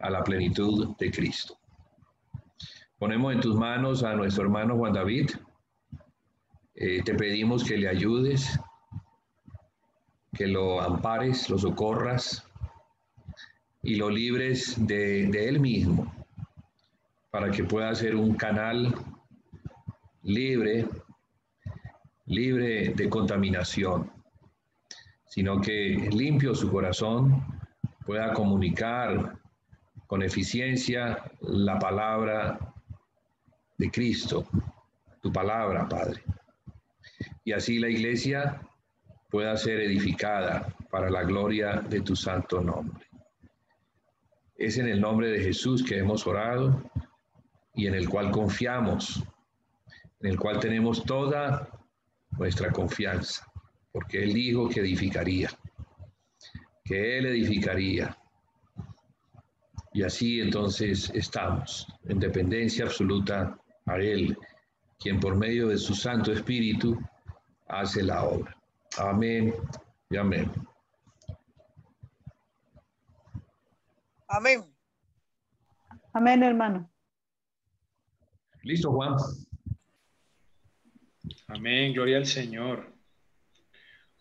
a la plenitud de Cristo. Ponemos en tus manos a nuestro hermano Juan David. Te pedimos que le ayudes, que lo ampares, lo socorras y lo libres de él mismo, para que pueda ser un canal libre de contaminación, sino que limpio su corazón pueda comunicar con eficiencia la palabra de Cristo, tu palabra, Padre. Y así la iglesia pueda ser edificada para la gloria de tu santo nombre. Es en el nombre de Jesús que hemos orado y en el cual confiamos, en el cual tenemos toda nuestra confianza, porque Él dijo que edificaría, que Él edificaría. Y así entonces estamos en dependencia absoluta a Él, quien por medio de su Santo Espíritu hace la obra. Amén y amén. Amén. Amén, hermano. ¿Listo, Juan? Amén, gloria al Señor.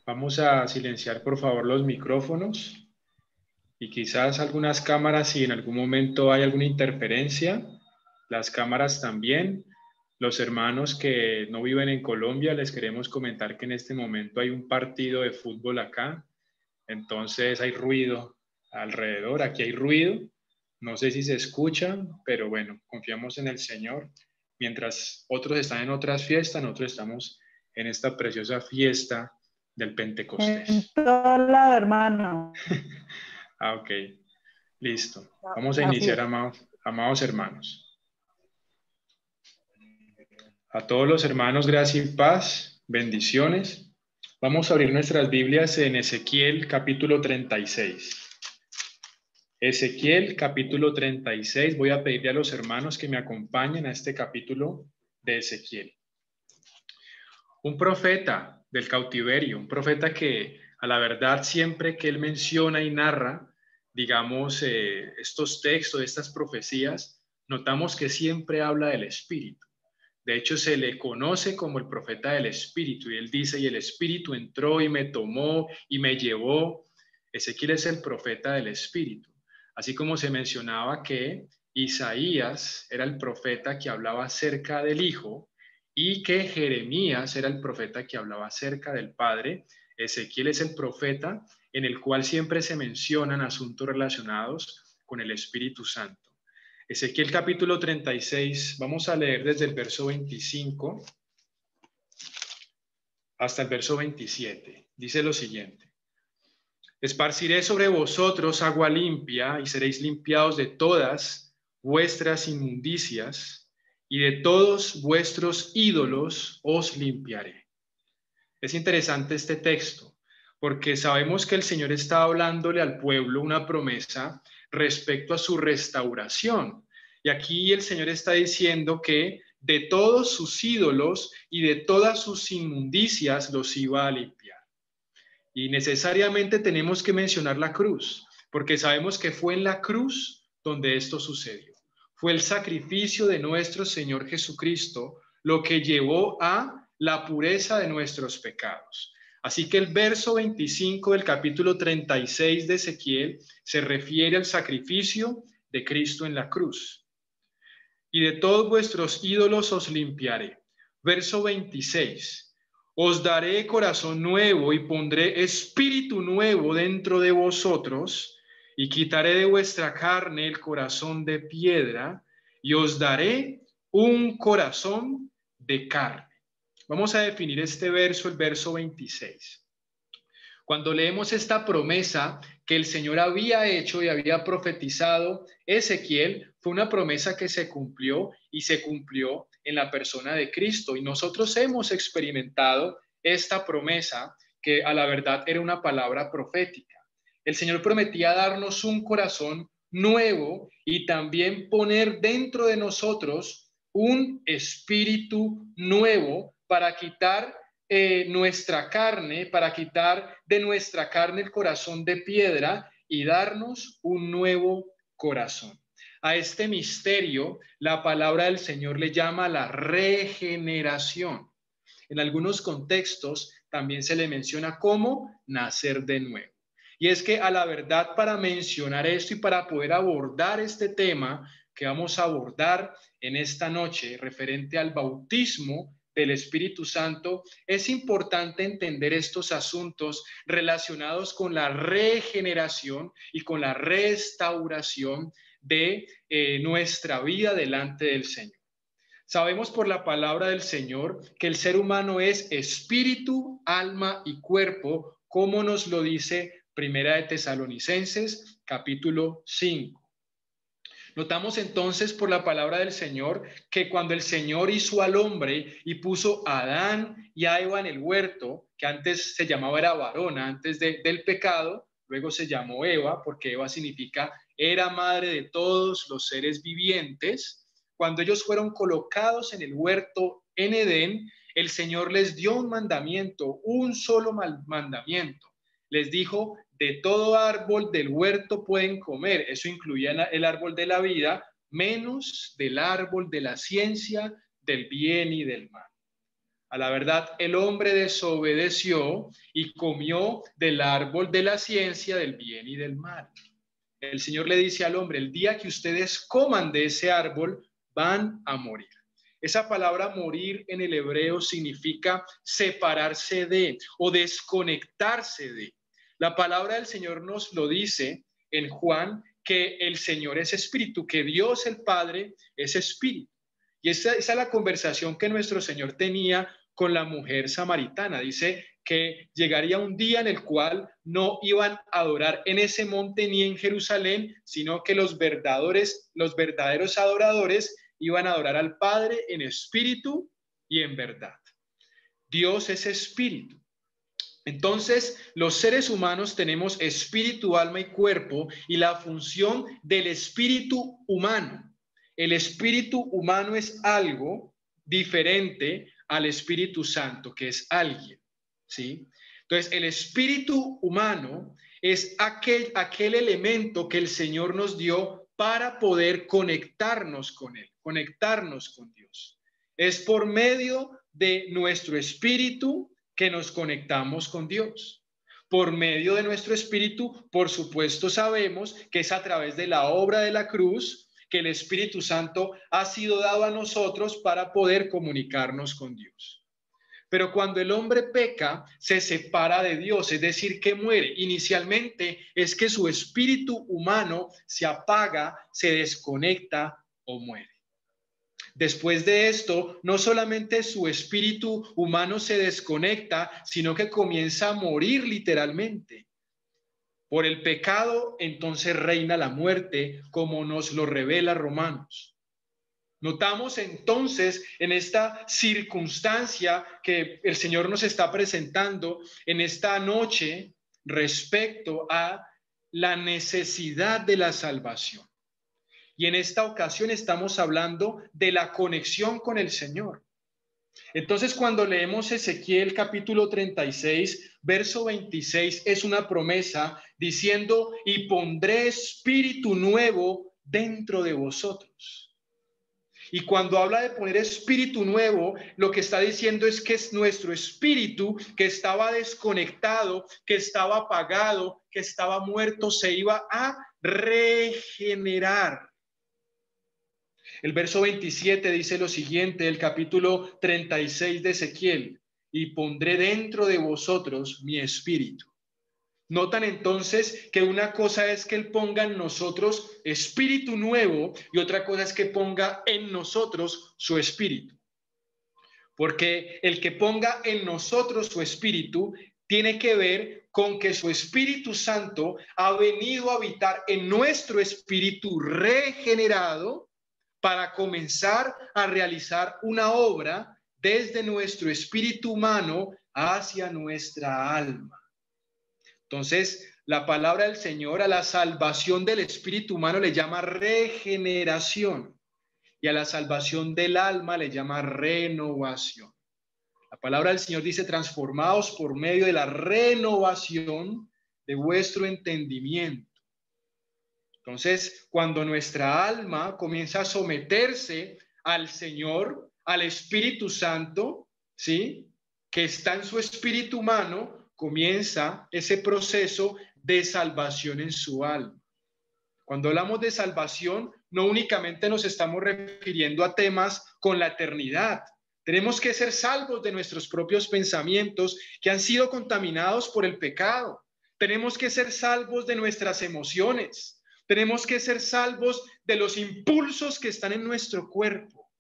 Vamos a silenciar por favor los micrófonos y quizás algunas cámaras, si en algún momento hay alguna interferencia, las cámaras también. Los hermanos que no viven en Colombia, les queremos comentar que en este momento hay un partido de fútbol acá, entonces hay ruido alrededor, aquí hay ruido, no sé si se escucha, pero bueno, confiamos en el Señor. Mientras otros están en otras fiestas, nosotros estamos en esta preciosa fiesta del Pentecostés. En todo lado, hermano. Ok, listo. Vamos a iniciar, amados hermanos. A todos los hermanos, gracia y paz, bendiciones. Vamos a abrir nuestras Biblias en Ezequiel capítulo 36. Ezequiel capítulo 36. Voy a pedirle a los hermanos que me acompañen a este capítulo de Ezequiel. Un profeta del cautiverio, un profeta que a la verdad siempre que él menciona y narra, digamos, estos textos, estas profecías, notamos que siempre habla del Espíritu. De hecho, se le conoce como el profeta del Espíritu, y él dice, y el Espíritu entró y me tomó y me llevó. Ezequiel es el profeta del Espíritu. Así como se mencionaba que Isaías era el profeta que hablaba acerca del Hijo y que Jeremías era el profeta que hablaba acerca del Padre, Ezequiel es el profeta en el cual siempre se mencionan asuntos relacionados con el Espíritu Santo. Ezequiel capítulo 36, vamos a leer desde el verso 25 hasta el verso 27. Dice lo siguiente. Esparciré sobre vosotros agua limpia y seréis limpiados de todas vuestras inmundicias y de todos vuestros ídolos os limpiaré. Es interesante este texto porque sabemos que el Señor está hablándole al pueblo una promesa respecto a su restauración. Y aquí el Señor está diciendo que de todos sus ídolos y de todas sus inmundicias los iba a limpiar. Y necesariamente tenemos que mencionar la cruz, porque sabemos que fue en la cruz donde esto sucedió. Fue el sacrificio de nuestro Señor Jesucristo lo que llevó a la pureza de nuestros pecados. Así que el verso 25 del capítulo 36 de Ezequiel se refiere al sacrificio de Cristo en la cruz. Y de todos vuestros ídolos os limpiaré. Verso 26. Os daré corazón nuevo y pondré espíritu nuevo dentro de vosotros y quitaré de vuestra carne el corazón de piedra y os daré un corazón de carne. Vamos a definir este verso, el verso 26. Cuando leemos esta promesa que el Señor había hecho y había profetizado Ezequiel, fue una promesa que se cumplió y se cumplió en la persona de Cristo. Y nosotros hemos experimentado esta promesa que a la verdad era una palabra profética. El Señor prometía darnos un corazón nuevo y también poner dentro de nosotros un espíritu nuevo para quitar nuestra carne, para quitar de nuestra carne el corazón de piedra y darnos un nuevo corazón. A este misterio, la palabra del Señor le llama la regeneración. En algunos contextos también se le menciona como nacer de nuevo. Y es que a la verdad, para mencionar esto y para poder abordar este tema que vamos a abordar en esta noche referente al bautismo del Espíritu Santo, es importante entender estos asuntos relacionados con la regeneración y con la restauración de nuestra vida delante del Señor. Sabemos por la palabra del Señor que el ser humano es espíritu, alma y cuerpo, como nos lo dice Primera de Tesalonicenses, capítulo 5. Notamos entonces por la palabra del Señor que cuando el Señor hizo al hombre y puso a Adán y a Eva en el huerto, que antes se llamaba era varona, antes del pecado, luego se llamó Eva, porque Eva significa era madre de todos los seres vivientes. Cuando ellos fueron colocados en el huerto en Edén, el Señor les dio un mandamiento, un solo mandamiento. Les dijo: de todo árbol del huerto pueden comer. Eso incluía el árbol de la vida, menos del árbol de la ciencia, del bien y del mal. A la verdad, el hombre desobedeció y comió del árbol de la ciencia, del bien y del mal. El Señor le dice al hombre: el día que ustedes coman de ese árbol, van a morir. Esa palabra morir en el hebreo significa separarse de o desconectarse de. La palabra del Señor nos lo dice en Juan, que el Señor es espíritu, que Dios el Padre es espíritu. Y esa es la conversación que nuestro Señor tenía con la mujer samaritana. Dice que llegaría un día en el cual no iban a adorar en ese monte ni en Jerusalén, sino que los verdaderos adoradores iban a adorar al Padre en espíritu y en verdad. Dios es espíritu. Entonces, los seres humanos tenemos espíritu, alma y cuerpo, y la función del espíritu humano. El espíritu humano es algo diferente al Espíritu Santo, que es alguien, ¿sí? Entonces, el espíritu humano es aquel elemento que el Señor nos dio para poder conectarnos con Él, conectarnos con Dios. Es por medio de nuestro espíritu que nos conectamos con Dios. Por medio de nuestro espíritu, por supuesto, sabemos que es a través de la obra de la cruz que el Espíritu Santo ha sido dado a nosotros para poder comunicarnos con Dios. Pero cuando el hombre peca, se separa de Dios, es decir, que muere. Inicialmente es que su espíritu humano se apaga, se desconecta o muere. Después de esto, no solamente su espíritu humano se desconecta, sino que comienza a morir literalmente. Por el pecado, entonces reina la muerte, como nos lo revela Romanos. Notamos entonces en esta circunstancia que el Señor nos está presentando en esta noche respecto a la necesidad de la salvación. Y en esta ocasión estamos hablando de la conexión con el Señor. Entonces, cuando leemos Ezequiel capítulo 36, verso 26, es una promesa diciendo: y pondré espíritu nuevo dentro de vosotros. Y cuando habla de poner espíritu nuevo, lo que está diciendo es que es nuestro espíritu que estaba desconectado, que estaba apagado, que estaba muerto, se iba a regenerar. El verso 27 dice lo siguiente, el capítulo 36 de Ezequiel: y pondré dentro de vosotros mi espíritu. Notan entonces que una cosa es que Él ponga en nosotros espíritu nuevo y otra cosa es que ponga en nosotros su espíritu. Porque el que ponga en nosotros su espíritu tiene que ver con que su Espíritu Santo ha venido a habitar en nuestro espíritu regenerado para comenzar a realizar una obra desde nuestro espíritu humano hacia nuestra alma. Entonces, la palabra del Señor a la salvación del espíritu humano le llama regeneración y a la salvación del alma le llama renovación. La palabra del Señor dice: transformados por medio de la renovación de vuestro entendimiento. Entonces, cuando nuestra alma comienza a someterse al Señor, al Espíritu Santo, ¿sí?, que está en su espíritu humano, comienza ese proceso de salvación en su alma. Cuando hablamos de salvación, no únicamente nos estamos refiriendo a temas con la eternidad. Tenemos que ser salvos de nuestros propios pensamientos que han sido contaminados por el pecado. Tenemos que ser salvos de nuestras emociones. Tenemos que ser salvos de los impulsos que están en nuestro cuerpo.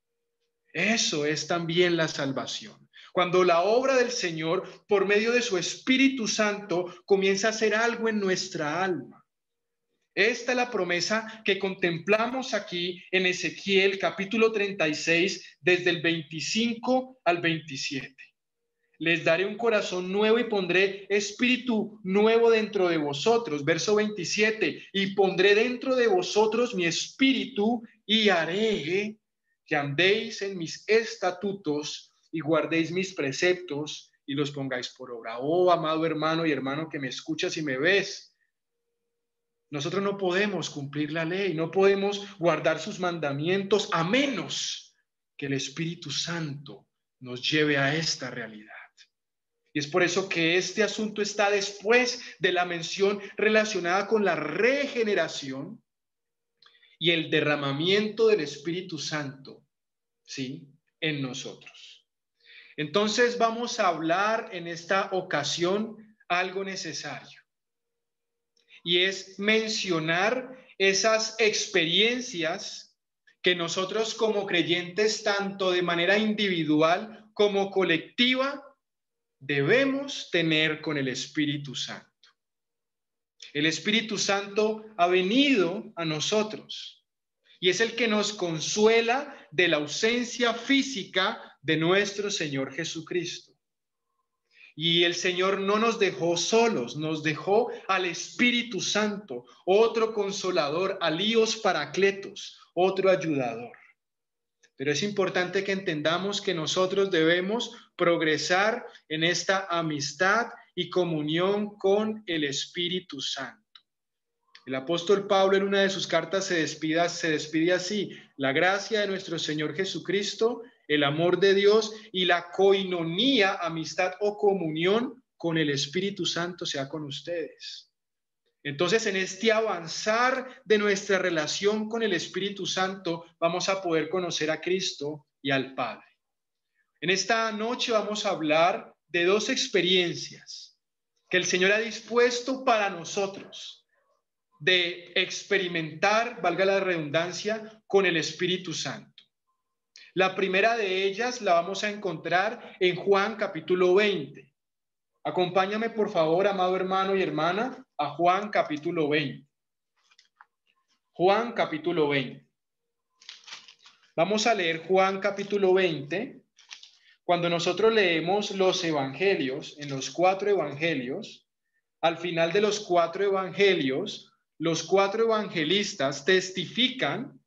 Eso es también la salvación. Cuando la obra del Señor, por medio de su Espíritu Santo, comienza a hacer algo en nuestra alma. Esta es la promesa que contemplamos aquí en Ezequiel capítulo 36, desde el 25 al 27. Les daré un corazón nuevo y pondré espíritu nuevo dentro de vosotros. Verso 27, y pondré dentro de vosotros mi espíritu y haré que andéis en mis estatutos y guardéis mis preceptos y los pongáis por obra. Oh, amado hermano y hermano que me escuchas y me ves, nosotros no podemos cumplir la ley, no podemos guardar sus mandamientos a menos que el Espíritu Santo nos lleve a esta realidad. Y es por eso que este asunto está después de la mención relacionada con la regeneración y el derramamiento del Espíritu Santo, ¿sí?, en nosotros. Entonces vamos a hablar en esta ocasión algo necesario, y es mencionar esas experiencias que nosotros como creyentes, tanto de manera individual como colectiva, debemos tener con el Espíritu Santo. El Espíritu Santo ha venido a nosotros y es el que nos consuela de la ausencia física de nuestro Señor Jesucristo. Y el Señor no nos dejó solos, nos dejó al Espíritu Santo, otro consolador, alíos paracletos, otro ayudador. Pero es importante que entendamos que nosotros debemos progresar en esta amistad y comunión con el Espíritu Santo. El apóstol Pablo en una de sus cartas se despide así: la gracia de nuestro Señor Jesucristo, el amor de Dios y la coinonía, amistad o comunión con el Espíritu Santo sea con ustedes. Entonces, en este avanzar de nuestra relación con el Espíritu Santo, vamos a poder conocer a Cristo y al Padre. En esta noche vamos a hablar de dos experiencias que el Señor ha dispuesto para nosotros de experimentar, valga la redundancia, con el Espíritu Santo. La primera de ellas la vamos a encontrar en Juan capítulo 20. Acompáñame, por favor, amado hermano y hermana, a Juan capítulo 20. Juan capítulo 20. Vamos a leer Juan capítulo 20. Cuando nosotros leemos los evangelios, en los 4 evangelios, al final de los 4 evangelios, los 4 evangelistas testifican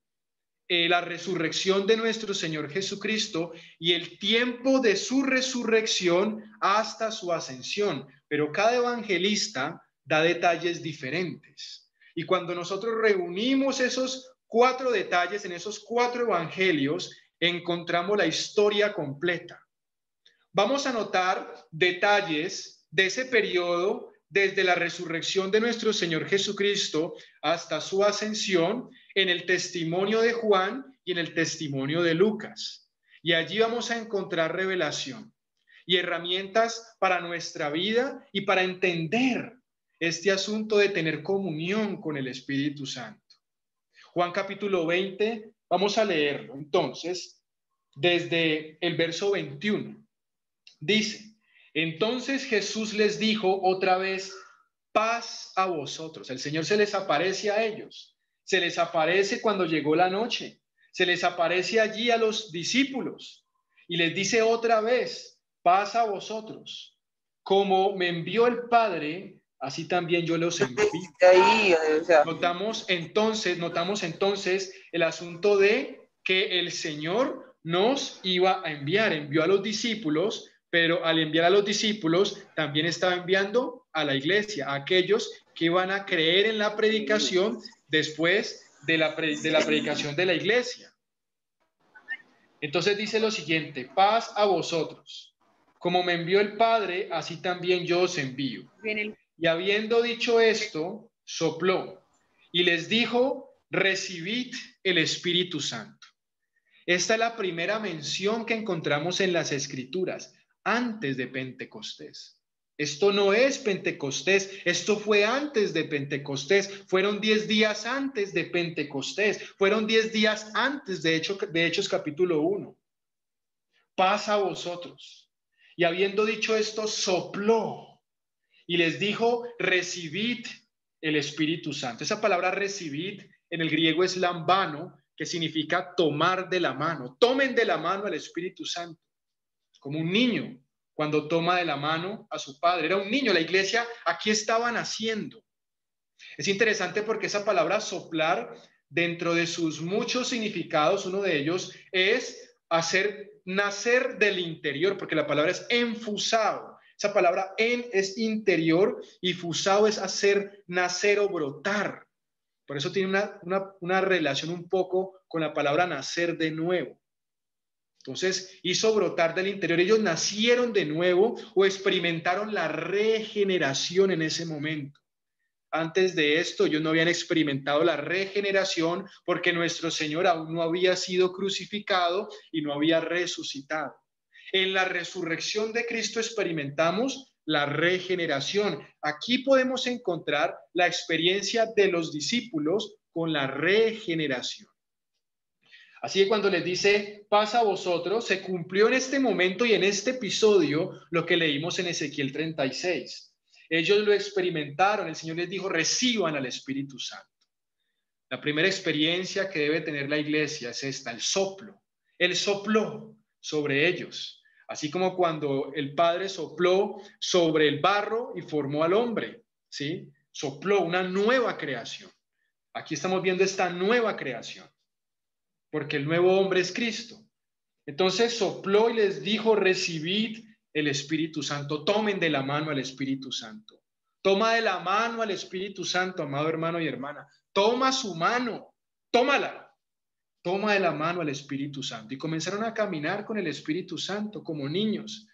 la resurrección de nuestro Señor Jesucristo y el tiempo de su resurrección hasta su ascensión. Pero cada evangelista da detalles diferentes. Y cuando nosotros reunimos esos 4 detalles en esos 4 evangelios, encontramos la historia completa. Vamos a notar detalles de ese periodo desde la resurrección de nuestro Señor Jesucristo hasta su ascensión en el testimonio de Juan y en el testimonio de Lucas. Y allí vamos a encontrar revelación y herramientas para nuestra vida y para entender este asunto de tener comunión con el Espíritu Santo. Juan capítulo 20, vamos a leerlo entonces desde el verso 21. Dice: entonces Jesús les dijo otra vez: paz a vosotros. El Señor se les aparece a ellos, se les aparece cuando llegó la noche, se les aparece allí a los discípulos y les dice otra vez: paz a vosotros. Como me envió el Padre, así también yo los envío. Notamos entonces el asunto de que el Señor nos iba a enviar. Envió a los discípulos, pero al enviar a los discípulos también estaba enviando a la iglesia, a aquellos que van a creer en la predicación después de la predicación de la iglesia. Entonces dice lo siguiente: paz a vosotros. Como me envió el Padre, así también yo os envío. Y habiendo dicho esto, sopló y les dijo: recibid el Espíritu Santo. Esta es la primera mención que encontramos en las Escrituras antes de Pentecostés. Esto no es Pentecostés, esto fue antes de Pentecostés, fueron 10 días antes de Pentecostés, fueron 10 días antes de Hechos capítulo 1. Paz a vosotros. Y habiendo dicho esto, sopló y les dijo: recibid el Espíritu Santo. Esa palabra recibid en el griego es lambano, que significa tomar de la mano. Tomen de la mano al Espíritu Santo, como un niño cuando toma de la mano a su padre. Era un niño, la iglesia aquí estaba naciendo. Es interesante porque esa palabra soplar, dentro de sus muchos significados, uno de ellos es hacer nacer del interior, porque la palabra es enfusado. Esa palabra en es interior y fusado es hacer nacer o brotar. Por eso tiene una relación un poco con la palabra nacer de nuevo. Entonces hizo brotar del interior. Ellos nacieron de nuevo o experimentaron la regeneración en ese momento. Antes de esto, ellos no habían experimentado la regeneración porque nuestro Señor aún no había sido crucificado y no había resucitado. En la resurrección de Cristo experimentamos la regeneración. Aquí podemos encontrar la experiencia de los discípulos con la regeneración. Así que cuando les dice paz a vosotros, se cumplió en este momento y en este episodio lo que leímos en Ezequiel 36. Ellos lo experimentaron, el Señor les dijo: reciban al Espíritu Santo. La primera experiencia que debe tener la iglesia es esta, el soplo. Él sopló sobre ellos, así como cuando el Padre sopló sobre el barro y formó al hombre, ¿sí? Sopló una nueva creación. Aquí estamos viendo esta nueva creación, porque el nuevo hombre es Cristo. Entonces sopló y les dijo: recibid el Espíritu Santo, tomen de la mano al Espíritu Santo. Toma de la mano al Espíritu Santo, amado hermano y hermana. Toma su mano, tómala. Toma de la mano al Espíritu Santo. Y comenzaron a caminar con el Espíritu Santo como niños,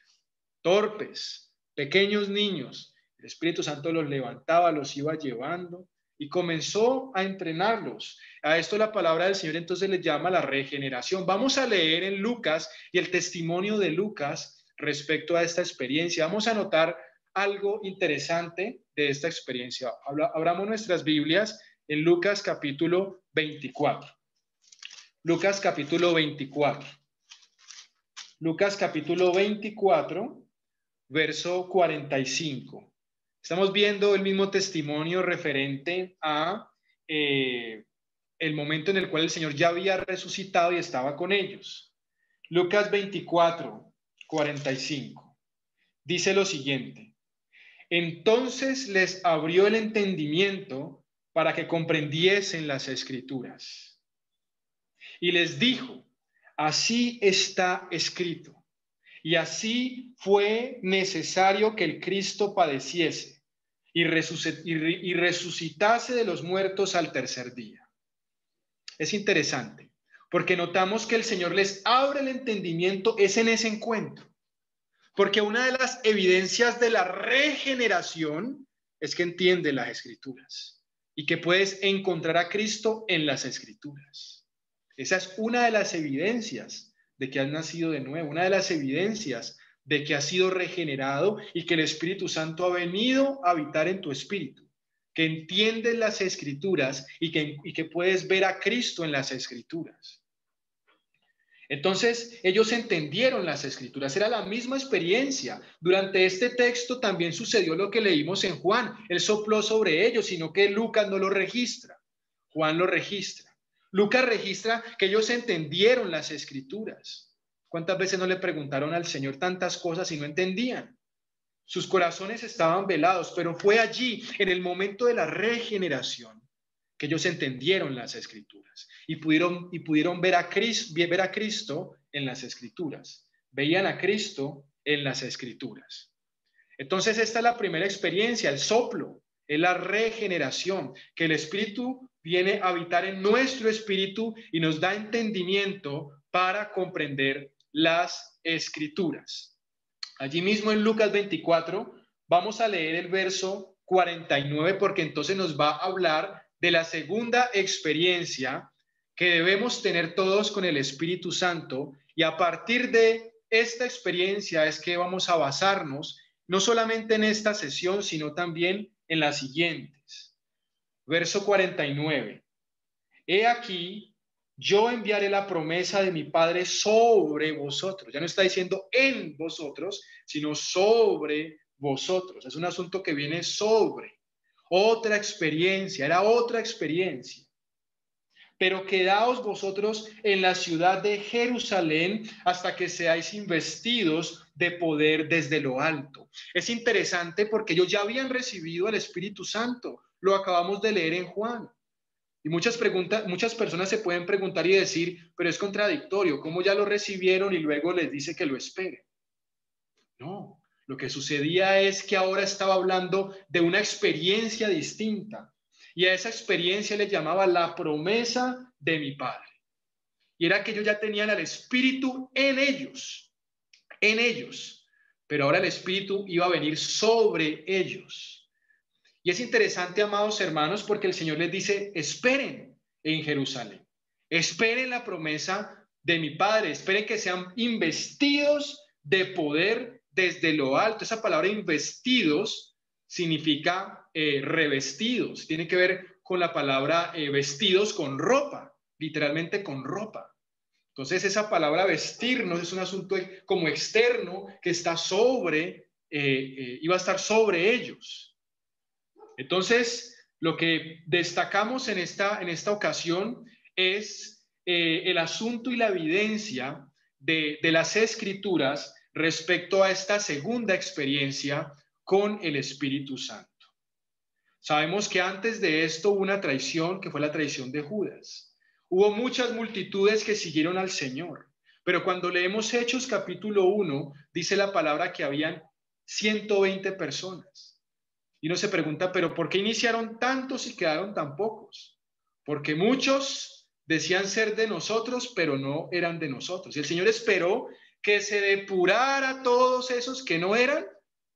torpes, pequeños niños. El Espíritu Santo los levantaba, los iba llevando y comenzó a entrenarlos. A esto la palabra del Señor entonces le llama la regeneración. Vamos a leer en Lucas y el testimonio de Lucas respecto a esta experiencia. Vamos a notar algo interesante de esta experiencia. Abramos nuestras Biblias en Lucas capítulo 24. Lucas capítulo 24. Lucas capítulo 24, verso 45. Estamos viendo el mismo testimonio referente a el momento en el cual el Señor ya había resucitado y estaba con ellos. Lucas 24, 45. Dice lo siguiente: entonces les abrió el entendimiento para que comprendiesen las Escrituras. Y les dijo: así está escrito. Y así fue necesario que el Cristo padeciese y resucitase de los muertos al tercer día. Es interesante, porque notamos que el Señor les abre el entendimiento es en ese encuentro. Porque una de las evidencias de la regeneración es que entiende las Escrituras y que puedes encontrar a Cristo en las Escrituras. Esa es una de las evidencias de que has nacido de nuevo, una de las evidencias de que has sido regenerado y que el Espíritu Santo ha venido a habitar en tu espíritu, que entiendes las Escrituras y que puedes ver a Cristo en las Escrituras. Entonces ellos entendieron las Escrituras, era la misma experiencia. Durante este texto también sucedió lo que leímos en Juan. Él sopló sobre ellos, sino que Lucas no lo registra, Juan lo registra. Lucas registra que ellos entendieron las Escrituras. ¿Cuántas veces no le preguntaron al Señor tantas cosas y no entendían? Sus corazones estaban velados, pero fue allí, en el momento de la regeneración, que ellos entendieron las Escrituras y pudieron ver a Cristo en las Escrituras. Veían a Cristo en las Escrituras. Entonces esta es la primera experiencia, el soplo, es la regeneración, que el Espíritu viene a habitar en nuestro espíritu y nos da entendimiento para comprender las Escrituras. Allí mismo en Lucas 24 vamos a leer el verso 49 porque entonces nos va a hablar de la segunda experiencia que debemos tener todos con el Espíritu Santo, y a partir de esta experiencia es que vamos a basarnos no solamente en esta sesión, sino también en las siguientes. Verso 49. He aquí, yo enviaré la promesa de mi Padre sobre vosotros. Ya no está diciendo en vosotros, sino sobre vosotros. Es un asunto que viene sobre. Otra experiencia, era otra experiencia. Pero quedaos vosotros en la ciudad de Jerusalén hasta que seáis investidos de poder desde lo alto. Es interesante porque ellos ya habían recibido el Espíritu Santo. Lo acabamos de leer en Juan. Y muchas personas se pueden preguntar y decir, pero es contradictorio, ¿cómo ya lo recibieron y luego les dice que lo esperen? No, lo que sucedía es que ahora estaba hablando de una experiencia distinta. Y a esa experiencia le llamaba la promesa de mi Padre. Y era que ellos ya tenían al Espíritu en ellos. Pero ahora el Espíritu iba a venir sobre ellos. Y es interesante, amados hermanos, porque el Señor les dice, esperen en Jerusalén. Esperen la promesa de mi Padre. Esperen que sean investidos de poder desde lo alto. Esa palabra investidos significa revestidos. Tiene que ver con la palabra vestidos, con ropa, literalmente con ropa. Entonces esa palabra vestirnos es un asunto como externo que está sobre, iba a estar sobre ellos. Entonces lo que destacamos en esta ocasión es el asunto y la evidencia de las Escrituras respecto a esta segunda experiencia con el Espíritu Santo. Sabemos que antes de esto hubo una traición, que fue la traición de Judas. Hubo muchas multitudes que siguieron al Señor, pero cuando leemos Hechos capítulo 1, dice la palabra que habían 120 personas. Y uno se pregunta, ¿pero por qué iniciaron tantos y quedaron tan pocos? Porque muchos decían ser de nosotros, pero no eran de nosotros. Y el Señor esperó que se depurara todos esos que no eran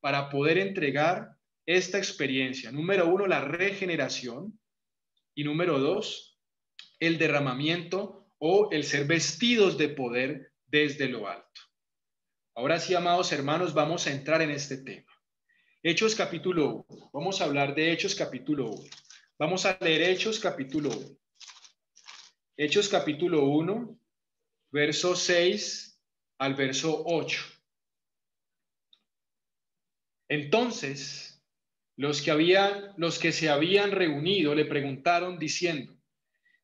para poder entregar esta experiencia. Número 1, la regeneración. Y número 2, el derramamiento o el ser vestidos de poder desde lo alto. Ahora sí, amados hermanos, vamos a entrar en este tema. Hechos capítulo 1. Vamos a hablar de Hechos capítulo 1. Vamos a leer Hechos capítulo 1. Hechos capítulo 1, verso 6 al verso 8. Entonces, los que se habían reunido le preguntaron diciendo,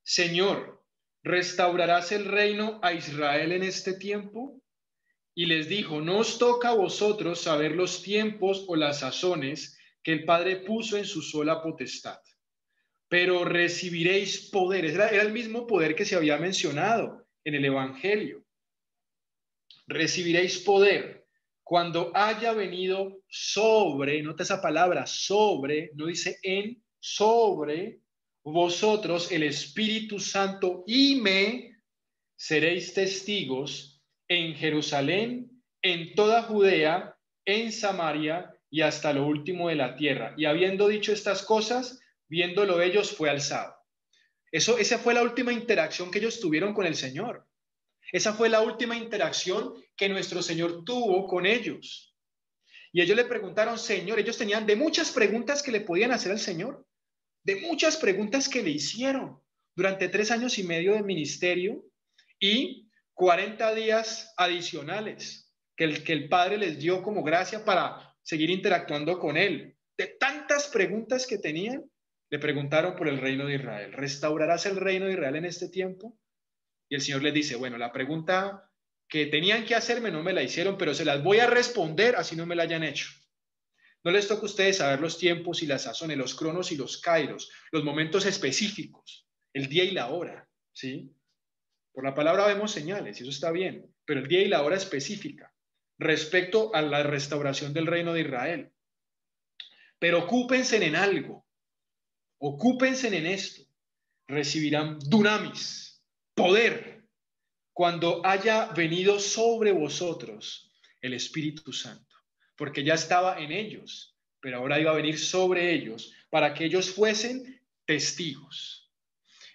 Señor, ¿restaurarás el reino a Israel en este tiempo? Y les dijo, no os toca a vosotros saber los tiempos o las sazones que el Padre puso en su sola potestad, pero recibiréis poder. Era el mismo poder que se había mencionado en el Evangelio. Recibiréis poder cuando haya venido sobre, nota esa palabra, sobre, no dice en, sobre vosotros el Espíritu Santo, y me seréis testigos en Jerusalén, en toda Judea, en Samaria y hasta lo último de la tierra. Y habiendo dicho estas cosas, viéndolo ellos, fue alzado. Esa fue la última interacción que ellos tuvieron con el Señor. Esa fue la última interacción que nuestro Señor tuvo con ellos. Y ellos le preguntaron, Señor, ellos tenían de muchas preguntas que le podían hacer al Señor, de muchas preguntas que le hicieron durante 3 años y medio de ministerio y 40 días adicionales que el Padre les dio como gracia para seguir interactuando con Él. De tantas preguntas que tenían, le preguntaron por el reino de Israel. ¿Restaurarás el reino de Israel en este tiempo? Y el Señor les dice, bueno, la pregunta que tenían que hacerme no me la hicieron, pero se las voy a responder así no me la hayan hecho. No les toca a ustedes saber los tiempos y las sazones, los cronos y los kairos, los momentos específicos, el día y la hora, ¿sí? Por la palabra vemos señales, y eso está bien, pero el día y la hora específica. respecto a la restauración del reino de Israel. Pero ocúpense en algo, ocúpense en esto. Recibirán dunamis, poder, cuando haya venido sobre vosotros el Espíritu Santo, porque ya estaba en ellos, pero ahora iba a venir sobre ellos para que ellos fuesen testigos.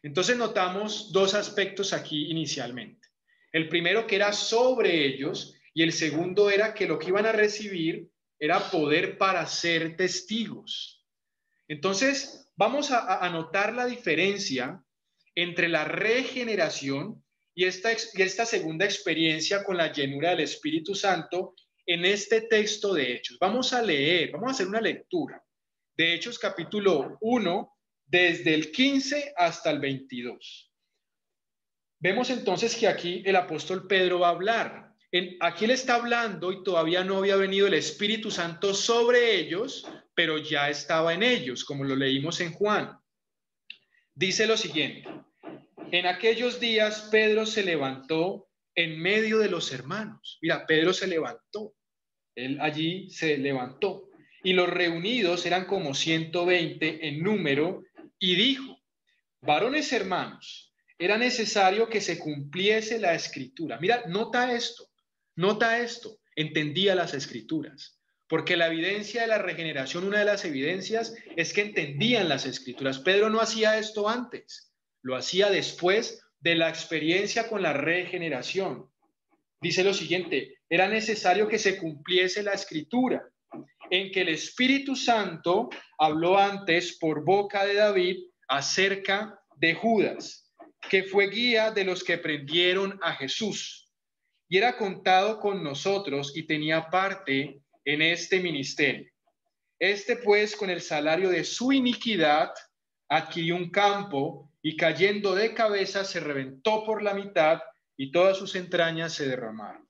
Entonces notamos dos aspectos aquí inicialmente. El primero, que era sobre ellos, y el segundo era que lo que iban a recibir era poder para ser testigos. Entonces vamos a notar la diferencia entre la regeneración y esta segunda experiencia con la llenura del Espíritu Santo en este texto de Hechos. Vamos a leer, vamos a hacer una lectura de Hechos capítulo 1, desde el 15 hasta el 22. Vemos entonces que aquí el apóstol Pedro va a hablar. Aquí él está hablando y todavía no había venido el Espíritu Santo sobre ellos, pero ya estaba en ellos, como lo leímos en Juan. Dice lo siguiente: en aquellos días Pedro se levantó en medio de los hermanos. Mira, Pedro se levantó, él allí se levantó, y los reunidos eran como 120 en número, y dijo: varones hermanos, era necesario que se cumpliese la escritura. Mira, nota esto, entendía las escrituras, porque la evidencia de la regeneración, una de las evidencias es que entendían las escrituras. Pedro no hacía esto antes, lo hacía después de la experiencia con la regeneración. Dice lo siguiente: era necesario que se cumpliese la escritura, en que el Espíritu Santo habló antes por boca de David acerca de Judas, que fue guía de los que prendieron a Jesús, y era contado con nosotros y tenía parte en este ministerio. Este, pues, con el salario de su iniquidad, adquirió un campo y, cayendo de cabeza, se reventó por la mitad y todas sus entrañas se derramaron.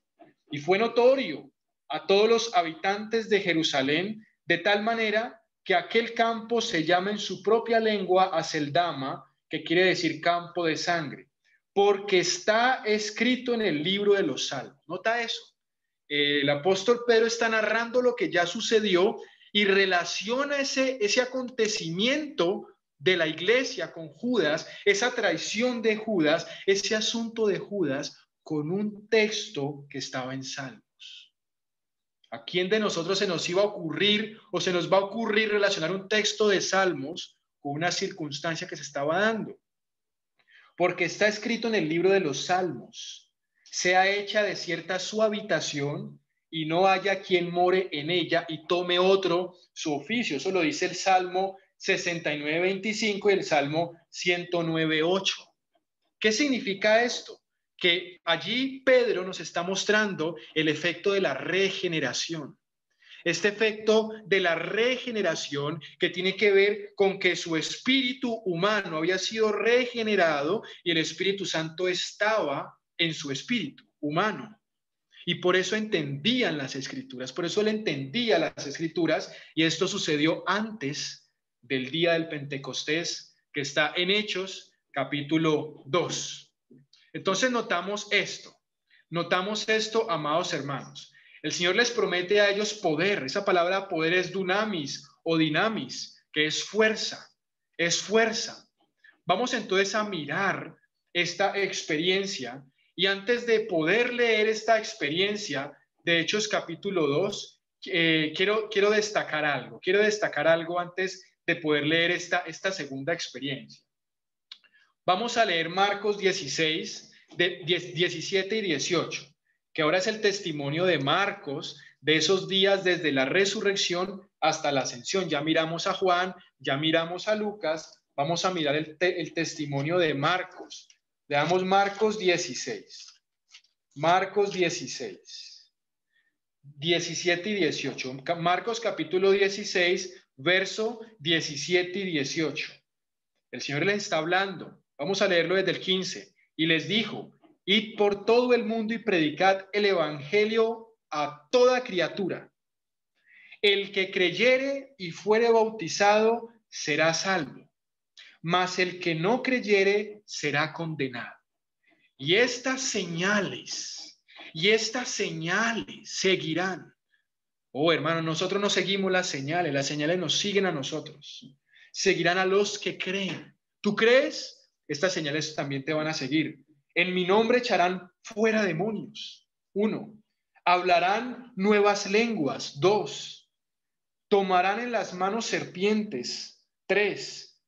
Y fue notorio a todos los habitantes de Jerusalén, de tal manera que aquel campo se llama en su propia lengua Aceldama, que quiere decir campo de sangre, porque está escrito en el libro de los Salmos. Nota eso. El apóstol Pedro está narrando lo que ya sucedió y relaciona ese acontecimiento de la iglesia con Judas, esa traición de Judas, ese asunto de Judas, con un texto que estaba en Salmos. ¿A quién de nosotros se nos iba a ocurrir o se nos va a ocurrir relacionar un texto de Salmos con una circunstancia que se estaba dando? Porque está escrito en el libro de los Salmos: sea hecha desierta su habitación y no haya quien more en ella y tome otro su oficio. Eso lo dice el Salmo 69:25 y el Salmo 109:8. ¿Qué significa esto? Que allí Pedro nos está mostrando el efecto de la regeneración. Este efecto de la regeneración que tiene que ver con que su espíritu humano había sido regenerado y el Espíritu Santo estaba en su espíritu humano. Y por eso entendían las escrituras, por eso él entendía las escrituras, y esto sucedió antes del día del Pentecostés, que está en Hechos capítulo 2. Entonces notamos esto, amados hermanos. El Señor les promete a ellos poder. Esa palabra poder es dunamis o dinamis, que es fuerza, es fuerza. Vamos entonces a mirar esta experiencia, y antes de poder leer esta experiencia de Hechos capítulo 2, quiero destacar algo antes de poder leer esta segunda experiencia. Vamos a leer Marcos 16, 17 y 18, que ahora es el testimonio de Marcos de esos días desde la resurrección hasta la ascensión. Ya miramos a Juan, ya miramos a Lucas, vamos a mirar el testimonio de Marcos. Veamos Marcos 16. Marcos 16, 17 y 18. Marcos capítulo 16, verso 17 y 18. El Señor les está hablando. Vamos a leerlo desde el 15. Y les dijo: id por todo el mundo y predicad el evangelio a toda criatura. El que creyere y fuere bautizado será salvo, mas el que no creyere será condenado. Y estas señales y estas señales seguirán. Oh, hermano, nosotros no seguimos las señales nos siguen a nosotros. Seguirán a los que creen. ¿Tú crees? Estas señales también te van a seguir. En mi nombre echarán fuera demonios. 1. Hablarán nuevas lenguas. 2. Tomarán en las manos serpientes. 3.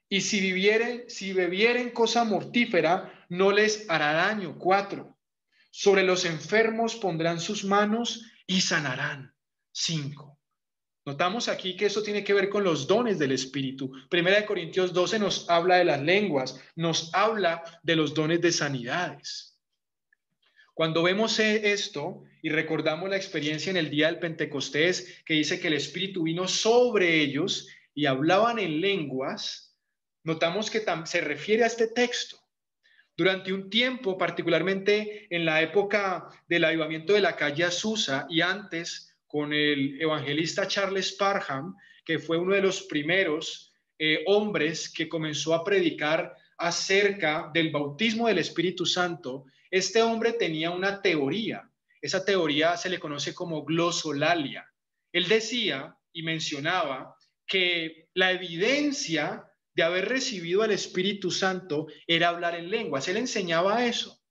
Y si bebieren cosa mortífera, no les hará daño. 4. Sobre los enfermos pondrán sus manos y sanarán. 5. Notamos aquí que eso tiene que ver con los dones del Espíritu. Primera de Corintios 12 nos habla de las lenguas, nos habla de los dones de sanidades. Cuando vemos esto y recordamos la experiencia en el día del Pentecostés, que dice que el Espíritu vino sobre ellos y hablaban en lenguas, notamos que se refiere a este texto. Durante un tiempo, particularmente en la época del avivamiento de la calle Azusa y antes, con el evangelista Charles Parham, que fue uno de los primeros hombres que comenzó a predicar acerca del bautismo del Espíritu Santo. Este hombre tenía una teoría. Esa teoría se le conoce como glosolalia. Él decía y mencionaba que la evidencia de haber recibido al Espíritu Santo era hablar en lenguas. Él enseñaba eso.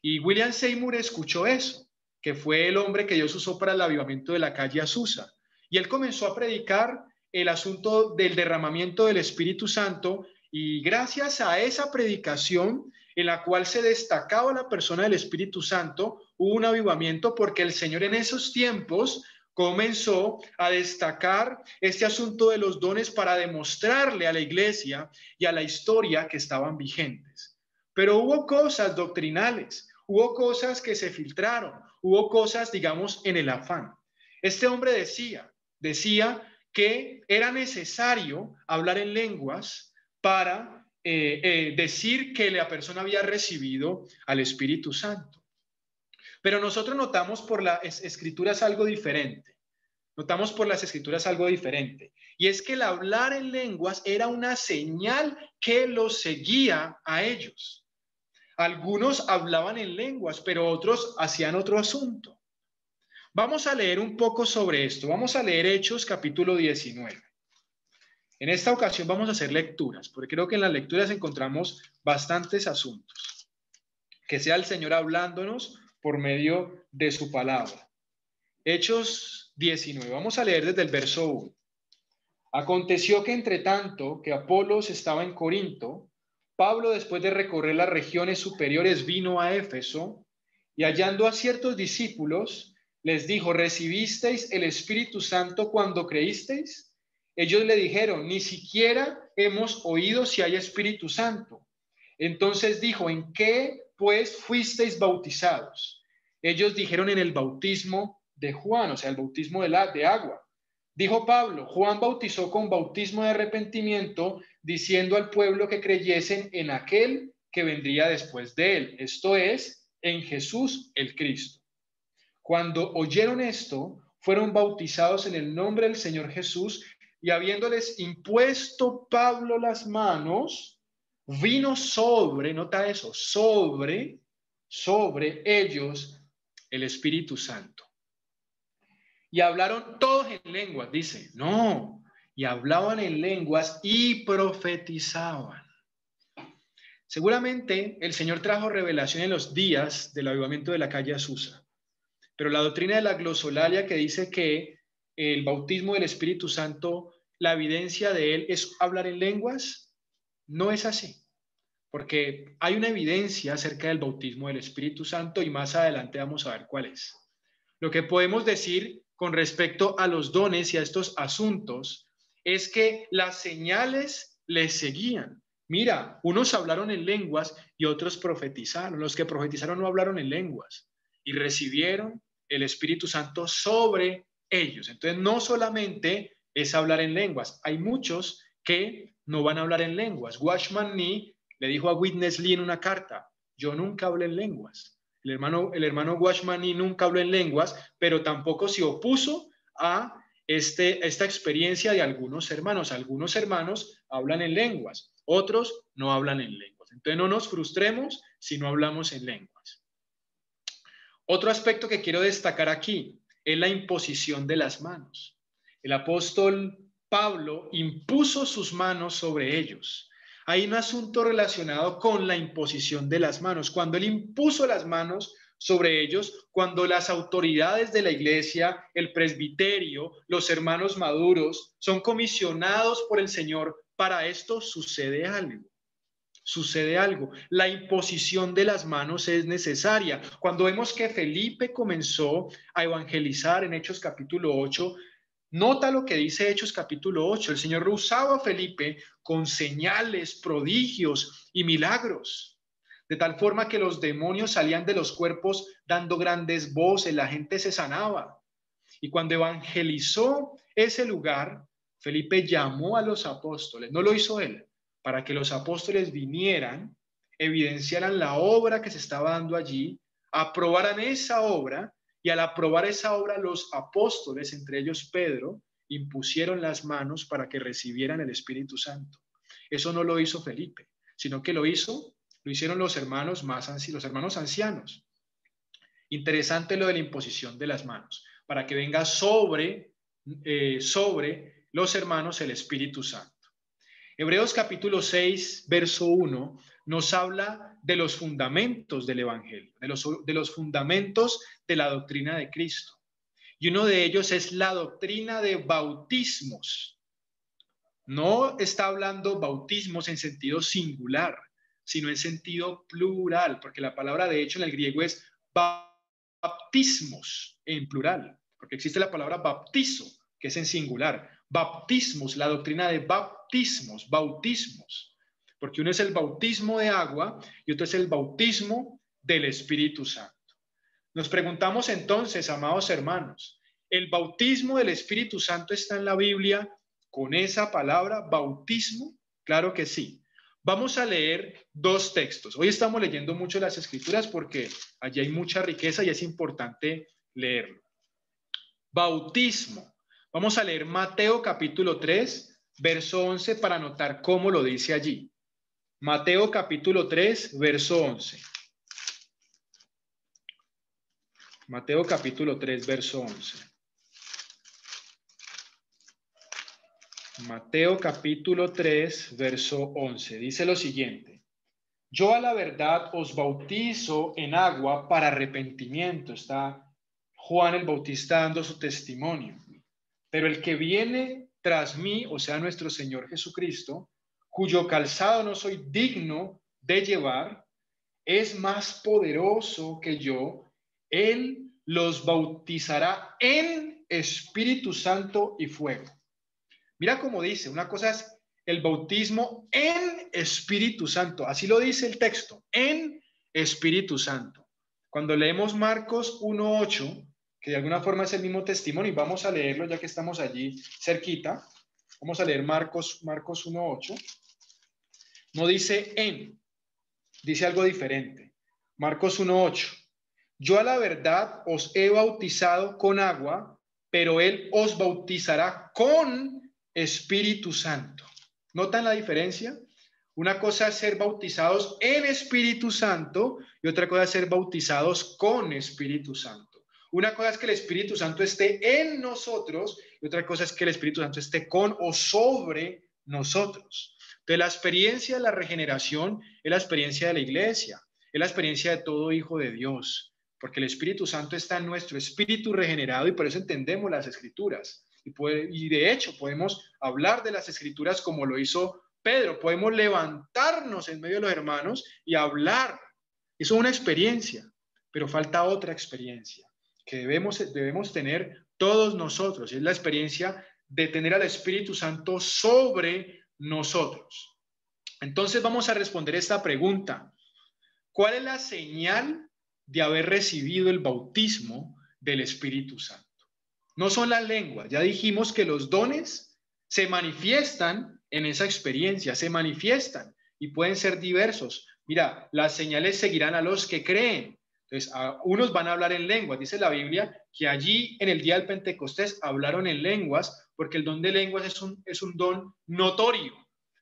Y William Seymour escuchó eso, que fue el hombre que Dios usó para el avivamiento de la calle Azusa. Y él comenzó a predicar el asunto del derramamiento del Espíritu Santo, y gracias a esa predicación en la cual se destacaba la persona del Espíritu Santo, hubo un avivamiento porque el Señor en esos tiempos comenzó a destacar este asunto de los dones para demostrarle a la iglesia y a la historia que estaban vigentes. Pero hubo cosas doctrinales, hubo cosas que se filtraron, hubo cosas, digamos, en el afán. Este hombre decía que era necesario hablar en lenguas para decir que la persona había recibido al Espíritu Santo. Pero nosotros notamos por las escrituras algo diferente. Y es que el hablar en lenguas era una señal que los seguía a ellos. Algunos hablaban en lenguas, pero otros hacían otro asunto. Vamos a leer un poco sobre esto. Vamos a leer Hechos capítulo 19. En esta ocasión vamos a hacer lecturas, porque creo que en las lecturas encontramos bastantes asuntos. Que sea el Señor hablándonos por medio de su palabra. Hechos 19. Vamos a leer desde el verso 1. Aconteció que entre tanto que Apolos estaba en Corinto, Pablo, después de recorrer las regiones superiores, vino a Éfeso y hallando a ciertos discípulos, les dijo: ¿recibisteis el Espíritu Santo cuando creísteis? Ellos le dijeron: ni siquiera hemos oído si hay Espíritu Santo. Entonces dijo: ¿en qué pues fuisteis bautizados? Ellos dijeron: en el bautismo de Juan, o sea, el bautismo de agua. Dijo Pablo: Juan bautizó con bautismo de arrepentimiento, diciendo al pueblo que creyesen en aquel que vendría después de él, esto es, en Jesús el Cristo. Cuando oyeron esto, fueron bautizados en el nombre del Señor Jesús, y habiéndoles impuesto Pablo las manos, vino sobre, nota eso, sobre ellos el Espíritu Santo. Y hablaron todos en lenguas, dice, no, y hablaban en lenguas y profetizaban. Seguramente el Señor trajo revelación en los días del avivamiento de la calle Azusa, pero la doctrina de la glosolalia, que dice que el bautismo del Espíritu Santo, la evidencia de él es hablar en lenguas, no es así, porque hay una evidencia acerca del bautismo del Espíritu Santo y más adelante vamos a ver cuál es. Lo que podemos decir con respecto a los dones y a estos asuntos es que las señales les seguían. Mira, unos hablaron en lenguas y otros profetizaron. Los que profetizaron no hablaron en lenguas y recibieron el Espíritu Santo sobre ellos. Entonces, no solamente es hablar en lenguas. Hay muchos que no van a hablar en lenguas. Watchman Nee le dijo a Witness Lee en una carta: yo nunca hablé en lenguas. El hermano Watchman Nee nunca habló en lenguas, pero tampoco se opuso a esta experiencia de algunos hermanos. Algunos hermanos hablan en lenguas, otros no hablan en lenguas. Entonces no nos frustremos si no hablamos en lenguas. Otro aspecto que quiero destacar aquí es la imposición de las manos. El apóstol Pablo impuso sus manos sobre ellos. Hay un asunto relacionado con la imposición de las manos. Cuando él impuso las manos sobre ellos, cuando las autoridades de la iglesia, el presbiterio, los hermanos maduros son comisionados por el Señor para esto, sucede algo. Sucede algo. La imposición de las manos es necesaria. Cuando vemos que Felipe comenzó a evangelizar en Hechos capítulo 8, nota lo que dice Hechos capítulo 8. El Señor usaba a Felipe con señales, prodigios y milagros, de tal forma que los demonios salían de los cuerpos dando grandes voces, la gente se sanaba. Y cuando evangelizó ese lugar, Felipe llamó a los apóstoles. No lo hizo él, para que los apóstoles vinieran, evidenciaran la obra que se estaba dando allí, aprobaran esa obra, y al aprobar esa obra los apóstoles, entre ellos Pedro, impusieron las manos para que recibieran el Espíritu Santo. Eso no lo hizo Felipe, sino que lo hicieron los hermanos los hermanos ancianos. Interesante lo de la imposición de las manos, para que venga sobre los hermanos el Espíritu Santo. Hebreos capítulo 6, verso 1, nos habla de los fundamentos del Evangelio, de los fundamentos de la doctrina de Cristo. Y uno de ellos es la doctrina de bautismos. No está hablando bautismos en sentido singular, sino en sentido plural, porque la palabra de hecho en el griego es baptismos en plural, porque existe la palabra baptizo, que es en singular. Baptismos, la doctrina de bautismos, porque uno es el bautismo de agua y otro es el bautismo del Espíritu Santo. Nos preguntamos entonces, amados hermanos, ¿el bautismo del Espíritu Santo está en la Biblia con esa palabra bautismo? Claro que sí. Vamos a leer dos textos. Hoy estamos leyendo mucho las Escrituras porque allí hay mucha riqueza y es importante leerlo. Bautismo. Vamos a leer Mateo capítulo 3, verso 11 para notar cómo lo dice allí. Mateo capítulo 3, verso 11. Mateo capítulo 3, verso 11. Mateo capítulo 3, verso 11. Dice lo siguiente. Yo a la verdad os bautizo en agua para arrepentimiento. Está Juan el Bautista dando su testimonio. Pero el que viene tras mí, o sea, nuestro Señor Jesucristo, cuyo calzado no soy digno de llevar, es más poderoso que yo. Él los bautizará en Espíritu Santo y fuego. Mira cómo dice, una cosa es el bautismo en Espíritu Santo. Así lo dice el texto, en Espíritu Santo. Cuando leemos Marcos 1:8, que de alguna forma es el mismo testimonio, y vamos a leerlo ya que estamos allí cerquita. Vamos a leer Marcos 1:8. No dice en, dice algo diferente. Marcos 1:8. Yo a la verdad os he bautizado con agua, pero él os bautizará con Espíritu Santo. ¿Notan la diferencia? Una cosa es ser bautizados en Espíritu Santo y otra cosa es ser bautizados con Espíritu Santo. Una cosa es que el Espíritu Santo esté en nosotros y otra cosa es que el Espíritu Santo esté con o sobre nosotros. Entonces, la experiencia de la regeneración es la experiencia de la iglesia, es la experiencia de todo hijo de Dios, porque el Espíritu Santo está en nuestro espíritu regenerado y por eso entendemos las Escrituras. Y de hecho podemos hablar de las Escrituras como lo hizo Pedro, podemos levantarnos en medio de los hermanos y hablar. Eso es una experiencia, pero falta otra experiencia que debemos tener todos nosotros, y es la experiencia de tener al Espíritu Santo sobre nosotros. Entonces vamos a responder esta pregunta. ¿Cuál es la señal de haber recibido el bautismo del Espíritu Santo? No son las lenguas. Ya dijimos que los dones se manifiestan en esa experiencia, se manifiestan y pueden ser diversos. Mira, las señales seguirán a los que creen. Entonces, unos van a hablar en lenguas. Dice la Biblia que allí en el día del Pentecostés hablaron en lenguas porque el don de lenguas es un don notorio.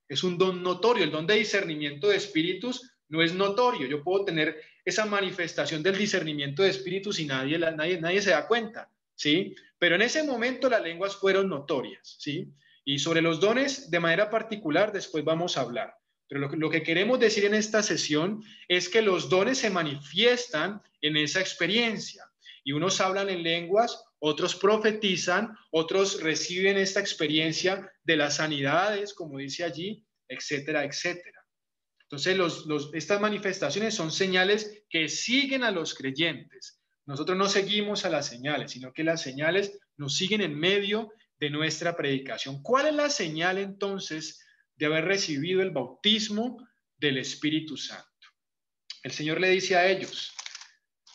Es un don notorio. El don de discernimiento de espíritus no es notorio. Yo puedo tener esa manifestación del discernimiento de espíritus y nadie se da cuenta, ¿sí? Pero en ese momento las lenguas fueron notorias, ¿sí? Y sobre los dones de manera particular después vamos a hablar. Pero lo que queremos decir en esta sesión es que los dones se manifiestan en esa experiencia. Y unos hablan en lenguas, otros profetizan, otros reciben esta experiencia de las sanidades, como dice allí, etcétera, etcétera. Entonces, estas manifestaciones son señales que siguen a los creyentes. Nosotros no seguimos a las señales, sino que las señales nos siguen en medio de nuestra predicación. ¿Cuál es la señal entonces de haber recibido el bautismo del Espíritu Santo? El Señor le dice a ellos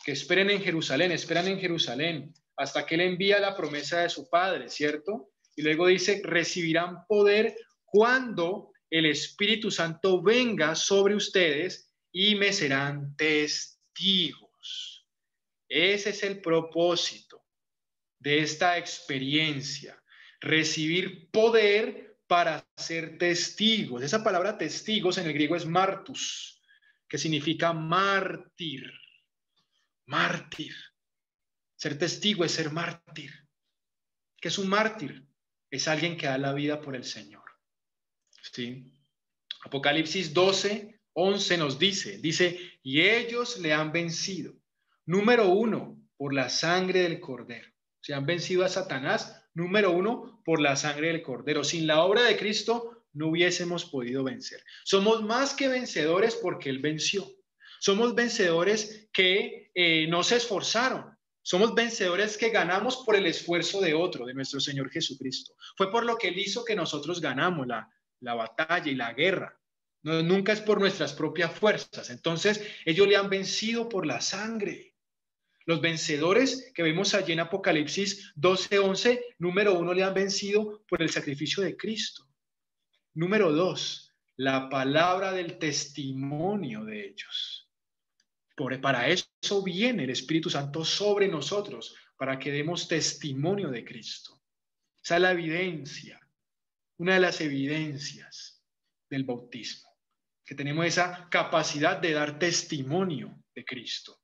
que esperan en Jerusalén, hasta que Él envía la promesa de su Padre, ¿cierto? Y luego dice, recibirán poder cuando el Espíritu Santo venga sobre ustedes y me serán testigos. Ese es el propósito de esta experiencia, recibir poder para ser testigos. Esa palabra testigos en el griego es martus, que significa mártir. Mártir. Ser testigo es ser mártir. ¿Qué es un mártir? Es alguien que da la vida por el Señor. ¿Sí? Apocalipsis 12:11 nos dice, y ellos le han vencido. Número 1, por la sangre del Cordero. Se han vencido a Satanás. Número 1, por la sangre del Cordero. Sin la obra de Cristo no hubiésemos podido vencer. Somos más que vencedores porque Él venció. Somos vencedores que no se esforzaron. Somos vencedores que ganamos por el esfuerzo de otro, de nuestro Señor Jesucristo. Fue por lo que Él hizo que nosotros ganamos la batalla y la guerra. No, nunca es por nuestras propias fuerzas. Entonces, ellos le han vencido por la sangre. Los vencedores que vemos allí en Apocalipsis 12:11, número 1, le han vencido por el sacrificio de Cristo. Número 2, la palabra del testimonio de ellos. Para eso viene el Espíritu Santo sobre nosotros, para que demos testimonio de Cristo. Esa es la evidencia, una de las evidencias del bautismo, que tenemos esa capacidad de dar testimonio de Cristo.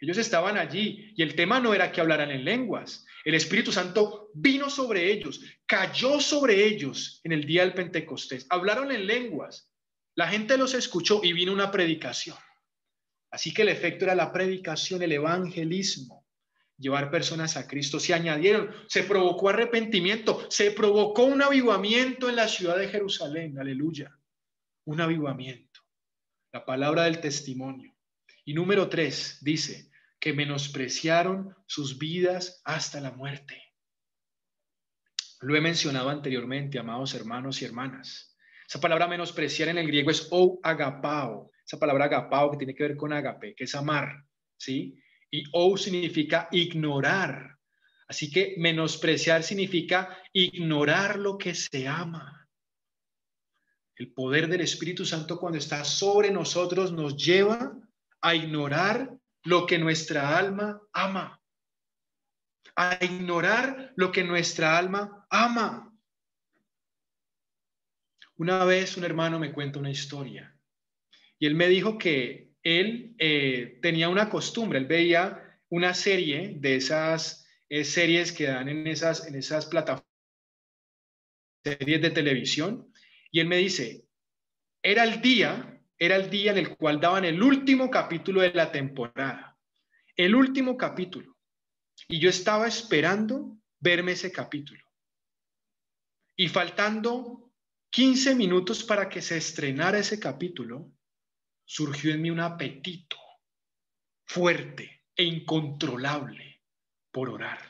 Ellos estaban allí y el tema no era que hablaran en lenguas. El Espíritu Santo vino sobre ellos, cayó sobre ellos en el día del Pentecostés. Hablaron en lenguas, la gente los escuchó y vino una predicación. Así que el efecto era la predicación, el evangelismo, llevar personas a Cristo. Se añadieron, se provocó arrepentimiento, se provocó un avivamiento en la ciudad de Jerusalén. Aleluya. Un avivamiento. La palabra del testimonio. Y número 3 dice que menospreciaron sus vidas hasta la muerte. Lo he mencionado anteriormente, amados hermanos y hermanas. Esa palabra menospreciar en el griego es ou agapao. Esa palabra agapao que tiene que ver con agape, que es amar, ¿sí? Y ou significa ignorar. Así que menospreciar significa ignorar lo que se ama. El poder del Espíritu Santo cuando está sobre nosotros nos lleva a ignorar lo que nuestra alma ama. A ignorar lo que nuestra alma ama. Una vez un hermano me cuenta una historia y él me dijo que él tenía una costumbre, él veía una serie de esas series que dan en esas plataformas, series de televisión, y él me dice, era el día en el cual daban el último capítulo de la temporada, el último capítulo, y yo estaba esperando verme ese capítulo, y faltando 15 minutos para que se estrenara ese capítulo, surgió en mí un apetito fuerte e incontrolable por orar.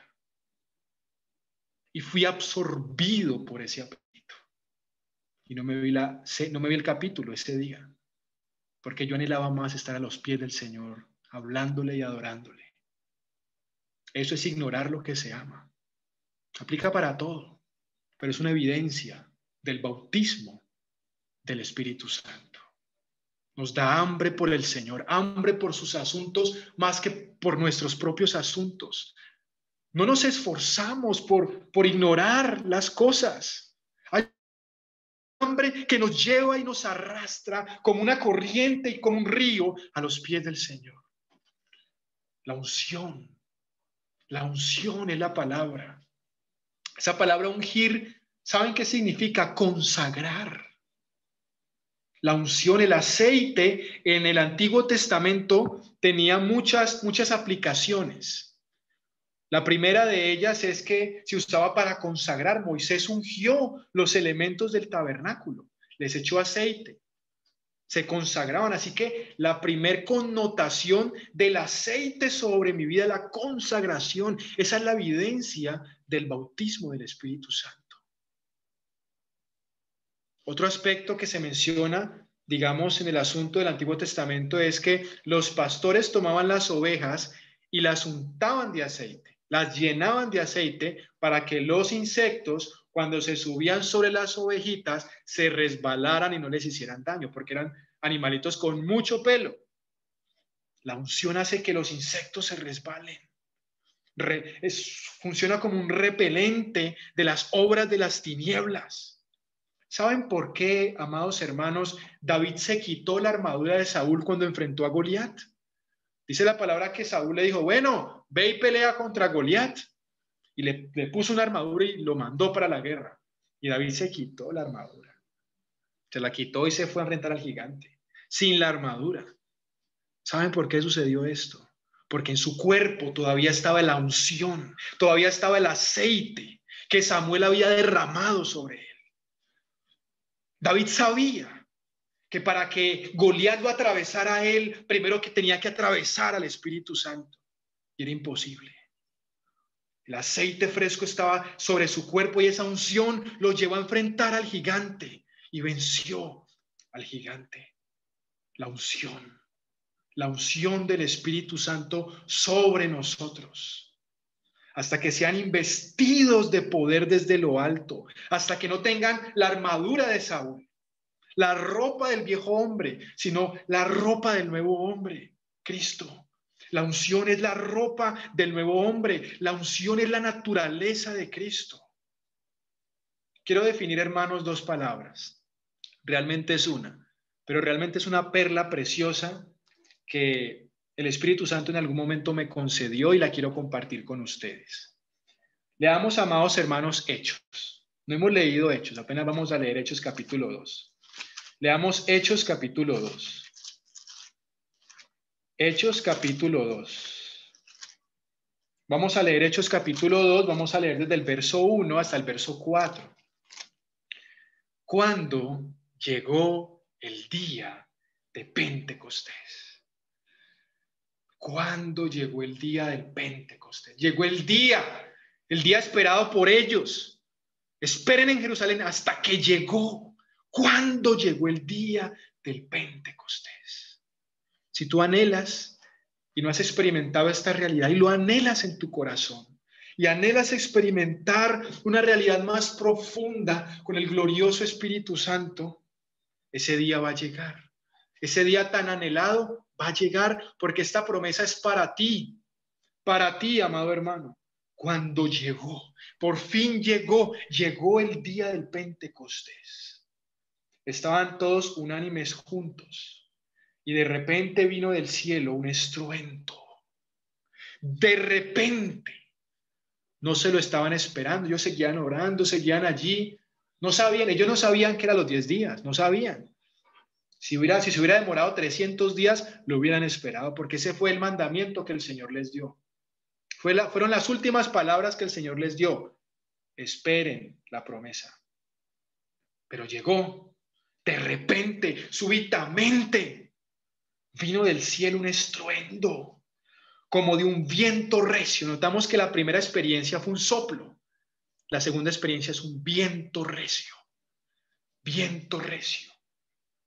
Y fui absorbido por ese apetito. Y no me vi el capítulo ese día, porque yo anhelaba más estar a los pies del Señor, hablándole y adorándole. Eso es ignorar lo que se ama. Aplica para todo, pero es una evidencia del bautismo del Espíritu Santo. Nos da hambre por el Señor, hambre por sus asuntos más que por nuestros propios asuntos. No nos esforzamos por ignorar las cosas. Hay hambre que nos lleva y nos arrastra como una corriente y como un río a los pies del Señor. La unción es la palabra. Esa palabra ungir, ¿saben qué significa? Consagrar. La unción, el aceite en el Antiguo Testamento tenía muchas aplicaciones. La primera de ellas es que se usaba para consagrar. Moisés ungió los elementos del tabernáculo, les echó aceite, se consagraban. Así que la primer connotación del aceite sobre mi vida, la consagración, esa es la evidencia del bautismo del Espíritu Santo. Otro aspecto que se menciona, digamos, en el asunto del Antiguo Testamento es que los pastores tomaban las ovejas y las untaban de aceite, las llenaban de aceite para que los insectos, cuando se subían sobre las ovejitas, se resbalaran y no les hicieran daño, porque eran animalitos con mucho pelo. La unción hace que los insectos se resbalen. Funciona como un repelente de las obras de las tinieblas. ¿Saben por qué, amados hermanos, David se quitó la armadura de Saúl cuando enfrentó a Goliat? Dice la palabra que Saúl le dijo, bueno, ve y pelea contra Goliat. Y le puso una armadura y lo mandó para la guerra. Y David se quitó la armadura. Se la quitó y se fue a enfrentar al gigante, sin la armadura. ¿Saben por qué sucedió esto? Porque en su cuerpo todavía estaba la unción, todavía estaba el aceite que Samuel había derramado sobre él. David sabía que para que Goliat lo atravesara a él, primero que tenía que atravesar al Espíritu Santo. Y era imposible. El aceite fresco estaba sobre su cuerpo y esa unción lo llevó a enfrentar al gigante y venció al gigante. La unción del Espíritu Santo sobre nosotros. Hasta que sean investidos de poder desde lo alto, hasta que no tengan la armadura de Saúl, la ropa del viejo hombre, sino la ropa del nuevo hombre, Cristo. La unción es la ropa del nuevo hombre, la unción es la naturaleza de Cristo. Quiero definir, hermanos, dos palabras. Realmente es una, pero realmente es una perla preciosa que el Espíritu Santo en algún momento me concedió y la quiero compartir con ustedes. Leamos, amados hermanos, Hechos. No hemos leído Hechos, apenas vamos a leer Hechos capítulo 2. Leamos Hechos capítulo 2. Hechos capítulo 2. Vamos a leer Hechos capítulo 2, vamos a leer desde el verso 1 hasta el verso 4. Cuando llegó el día de Pentecostés. Cuando llegó el día del Pentecostés. Llegó el día esperado por ellos. Esperen en Jerusalén hasta que llegó. ¿Cuándo llegó el día del Pentecostés? Si tú anhelas y no has experimentado esta realidad y lo anhelas en tu corazón y anhelas experimentar una realidad más profunda con el glorioso Espíritu Santo, ese día va a llegar. Ese día tan anhelado va a llegar porque esta promesa es para ti, amado hermano. Cuando llegó, por fin llegó el día del Pentecostés. Estaban todos unánimes juntos y de repente vino del cielo un estruendo. De repente, no se lo estaban esperando, ellos seguían orando, seguían allí, ellos no sabían que eran los 10 días, no sabían. Si se hubiera demorado 300 días, lo hubieran esperado, porque ese fue el mandamiento que el Señor les dio. Fueron las últimas palabras que el Señor les dio. Esperen la promesa. Pero llegó, de repente, súbitamente, vino del cielo un estruendo, como de un viento recio. Notamos que la primera experiencia fue un soplo. La segunda experiencia es un viento recio. Viento recio.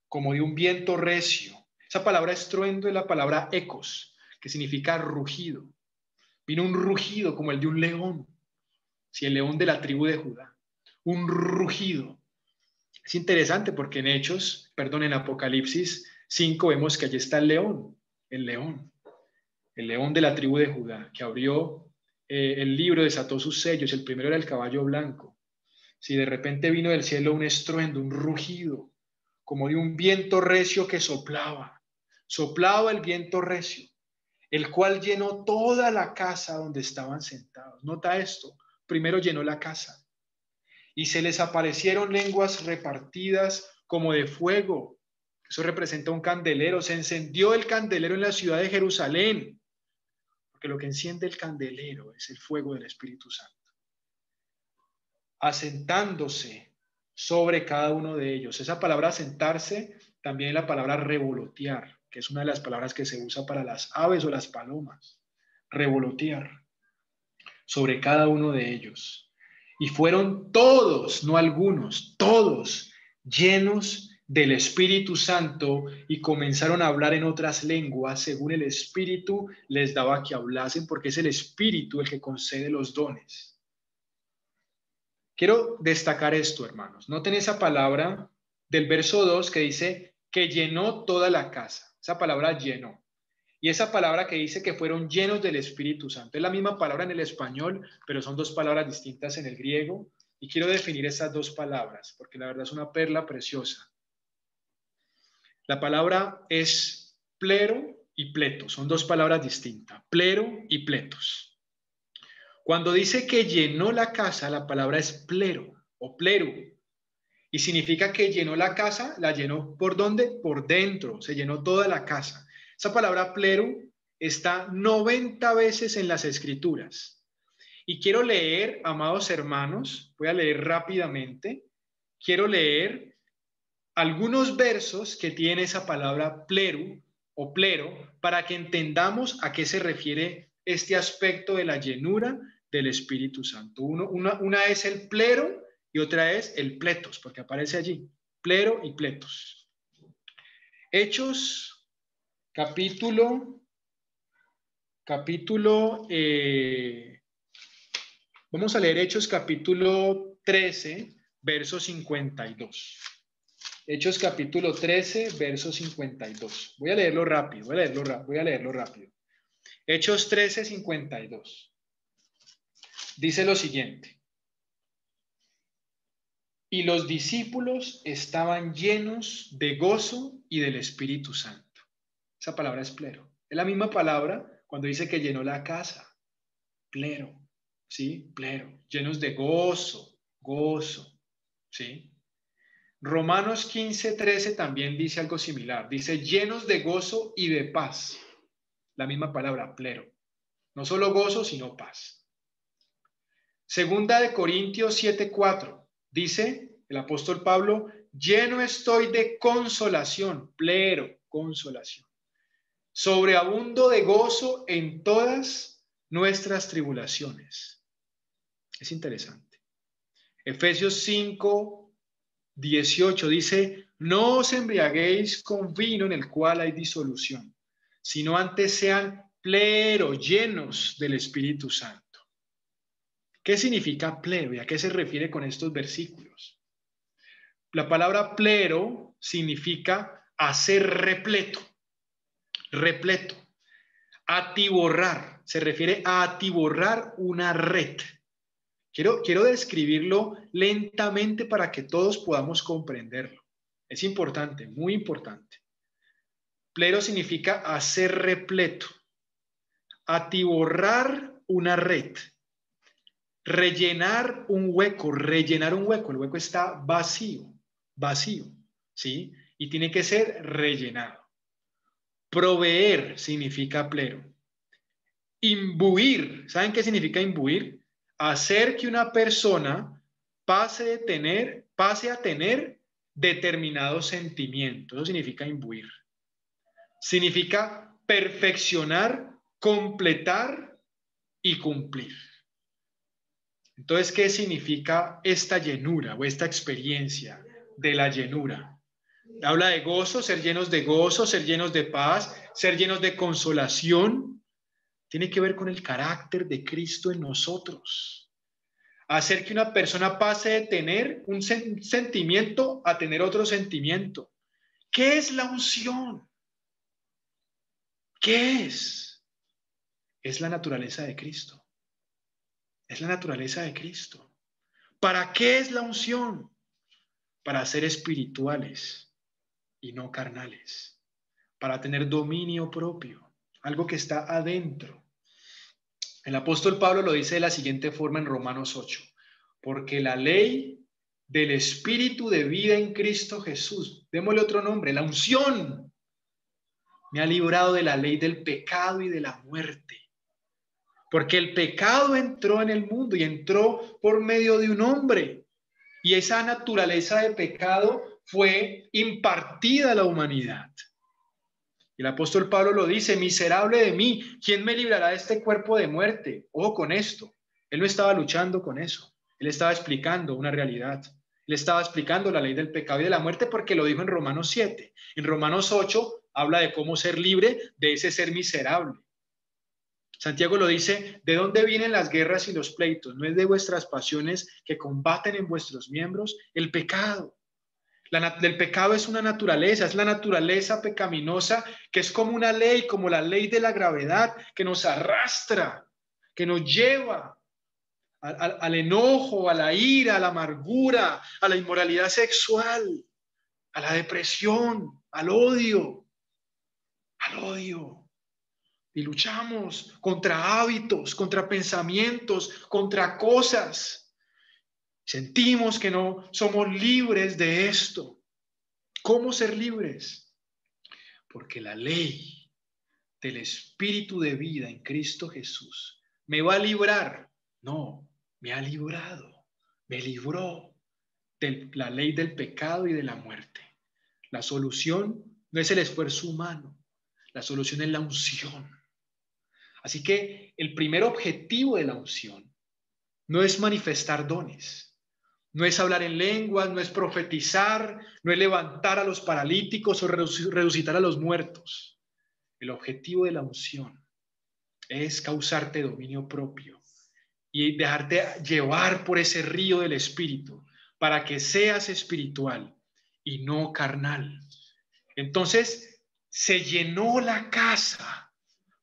Como de un viento recio. Esa palabra estruendo es la palabra ecos, que significa rugido. Vino un rugido como el de un león. Sí, el león de la tribu de Judá. Un rugido. Es interesante porque en Apocalipsis 5 vemos que allí está el león de la tribu de Judá, que abrió el libro, desató sus sellos. El primero era el caballo blanco. Si de repente vino del cielo un estruendo, un rugido, como de un viento recio que soplaba. Soplaba el viento recio, el cual llenó toda la casa donde estaban sentados. Nota esto, primero llenó la casa y se les aparecieron lenguas repartidas como de fuego. Eso representa un candelero. Se encendió el candelero en la ciudad de Jerusalén, porque lo que enciende el candelero es el fuego del Espíritu Santo, asentándose sobre cada uno de ellos. Esa palabra asentarse también es la palabra revolotear, que es una de las palabras que se usa para las aves o las palomas. Revolotear sobre cada uno de ellos. Y fueron todos, no algunos, todos llenos del Espíritu Santo y comenzaron a hablar en otras lenguas según el Espíritu les daba que hablasen, porque es el Espíritu el que concede los dones. Quiero destacar esto, hermanos. Noten esa palabra del verso 2 que dice que llenó toda la casa. Esa palabra llenó. Y esa palabra que dice que fueron llenos del Espíritu Santo. Es la misma palabra en el español, pero son dos palabras distintas en el griego. Y quiero definir esas dos palabras, porque la verdad es una perla preciosa. La palabra es plero y pleto. Son dos palabras distintas. Plero y pletos. Cuando dice que llenó la casa, la palabra es plero o plero. Y significa que llenó la casa, la llenó ¿por dónde? Por dentro, se llenó toda la casa. Esa palabra plero está 90 veces en las Escrituras. Y quiero leer, amados hermanos, voy a leer rápidamente, quiero leer algunos versos que tiene esa palabra plero o plero para que entendamos a qué se refiere este aspecto de la llenura del Espíritu Santo. Una es el plero y otra es el pletos, porque aparece allí, plero y pletos. Hechos, vamos a leer Hechos capítulo 13, verso 52. Hechos capítulo 13, verso 52. Voy a leerlo rápido, voy a leerlo rápido. Hechos 13, 52. Dice lo siguiente. Y los discípulos estaban llenos de gozo y del Espíritu Santo. Esa palabra es plero. Es la misma palabra cuando dice que llenó la casa. Plero, ¿sí? Plero. Llenos de gozo, ¿sí? Romanos 15, 13 también dice algo similar. Dice llenos de gozo y de paz. La misma palabra, plero. No solo gozo, sino paz. Segunda de Corintios 7, 4. Dice el apóstol Pablo, lleno estoy de consolación, plero, consolación. Sobreabundo de gozo en todas nuestras tribulaciones. Es interesante. Efesios 5, 18 dice, no os embriaguéis con vino en el cual hay disolución, sino antes sean plero, llenos del Espíritu Santo. ¿Qué significa plero y a qué se refiere con estos versículos? La palabra plero significa hacer repleto, repleto. Atiborrar, se refiere a atiborrar una red. Quiero describirlo lentamente para que todos podamos comprenderlo. Es importante, muy importante. Plero significa hacer repleto, atiborrar una red, rellenar un hueco, el hueco está vacío, ¿sí? Y tiene que ser rellenado. Proveer significa plero. Imbuir, ¿saben qué significa imbuir? Hacer que una persona pase a tener determinados sentimientos. Eso significa imbuir. Significa perfeccionar, completar y cumplir. Entonces, ¿qué significa esta llenura o esta experiencia de la llenura? Habla de gozo, ser llenos de paz, ser llenos de consolación. Tiene que ver con el carácter de Cristo en nosotros. Hacer que una persona pase de tener un sentimiento a tener otro sentimiento. ¿Qué es la unción? ¿Qué es? Es la naturaleza de Cristo. Es la naturaleza de Cristo. ¿Para qué es la unción? Para ser espirituales y no carnales, para tener dominio propio, algo que está adentro. El apóstol Pablo lo dice de la siguiente forma en Romanos 8, porque la ley del Espíritu de vida en Cristo Jesús, démosle otro nombre, la unción, me ha librado de la ley del pecado y de la muerte. Porque el pecado entró en el mundo y entró por medio de un hombre. Y esa naturaleza de pecado fue impartida a la humanidad. Y el apóstol Pablo lo dice, miserable de mí, ¿quién me librará de este cuerpo de muerte? Ojo con esto, él no estaba luchando con eso, él estaba explicando una realidad. Él estaba explicando la ley del pecado y de la muerte porque lo dijo en Romanos 7. En Romanos 8 habla de cómo ser libre de ese ser miserable. Santiago lo dice, ¿de dónde vienen las guerras y los pleitos? ¿No es de vuestras pasiones que combaten en vuestros miembros? El pecado. El pecado es una naturaleza, es la naturaleza pecaminosa que es como una ley, como la ley de la gravedad, que nos arrastra, que nos lleva al enojo, a la ira, a la amargura, a la inmoralidad sexual, a la depresión, al odio. Y luchamos contra hábitos, contra pensamientos, contra cosas. Sentimos que no somos libres de esto. ¿Cómo ser libres? Porque la ley del Espíritu de vida en Cristo Jesús me va a librar. No, me ha librado, me libró de la ley del pecado y de la muerte. La solución no es el esfuerzo humano, la solución es la unción. Así que el primer objetivo de la unción no es manifestar dones, no es hablar en lenguas, no es profetizar, no es levantar a los paralíticos o resucitar a los muertos. El objetivo de la unción es causarte dominio propio y dejarte llevar por ese río del Espíritu para que seas espiritual y no carnal. Entonces se llenó la casa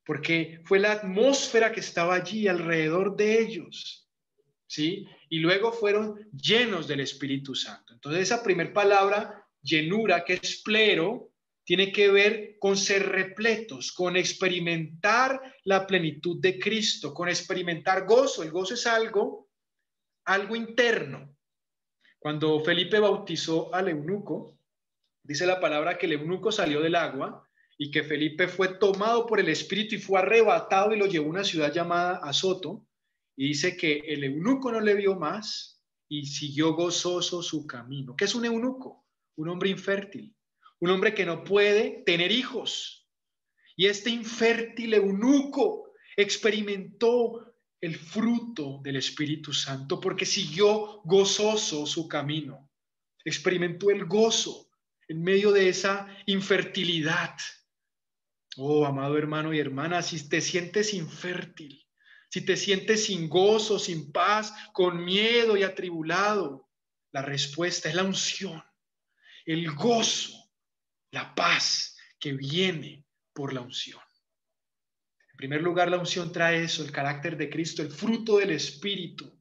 porque fue la atmósfera que estaba allí alrededor de ellos, ¿sí? Y luego fueron llenos del Espíritu Santo. Entonces esa primera palabra, llenura, que es plero, tiene que ver con ser repletos, con experimentar la plenitud de Cristo, con experimentar gozo. El gozo es algo interno. Cuando Felipe bautizó al eunuco, dice la palabra que el eunuco salió del agua y que Felipe fue tomado por el Espíritu y fue arrebatado y lo llevó a una ciudad llamada Azoto. Y dice que el eunuco no le vio más y siguió gozoso su camino. ¿Qué es un eunuco? Un hombre infértil, un hombre que no puede tener hijos. Y este infértil eunuco experimentó el fruto del Espíritu Santo porque siguió gozoso su camino. Experimentó el gozo en medio de esa infertilidad. Oh, amado hermano y hermana, si te sientes infértil, si te sientes sin gozo, sin paz, con miedo y atribulado, la respuesta es la unción, el gozo, la paz que viene por la unción. En primer lugar, la unción trae eso, el carácter de Cristo, el fruto del Espíritu.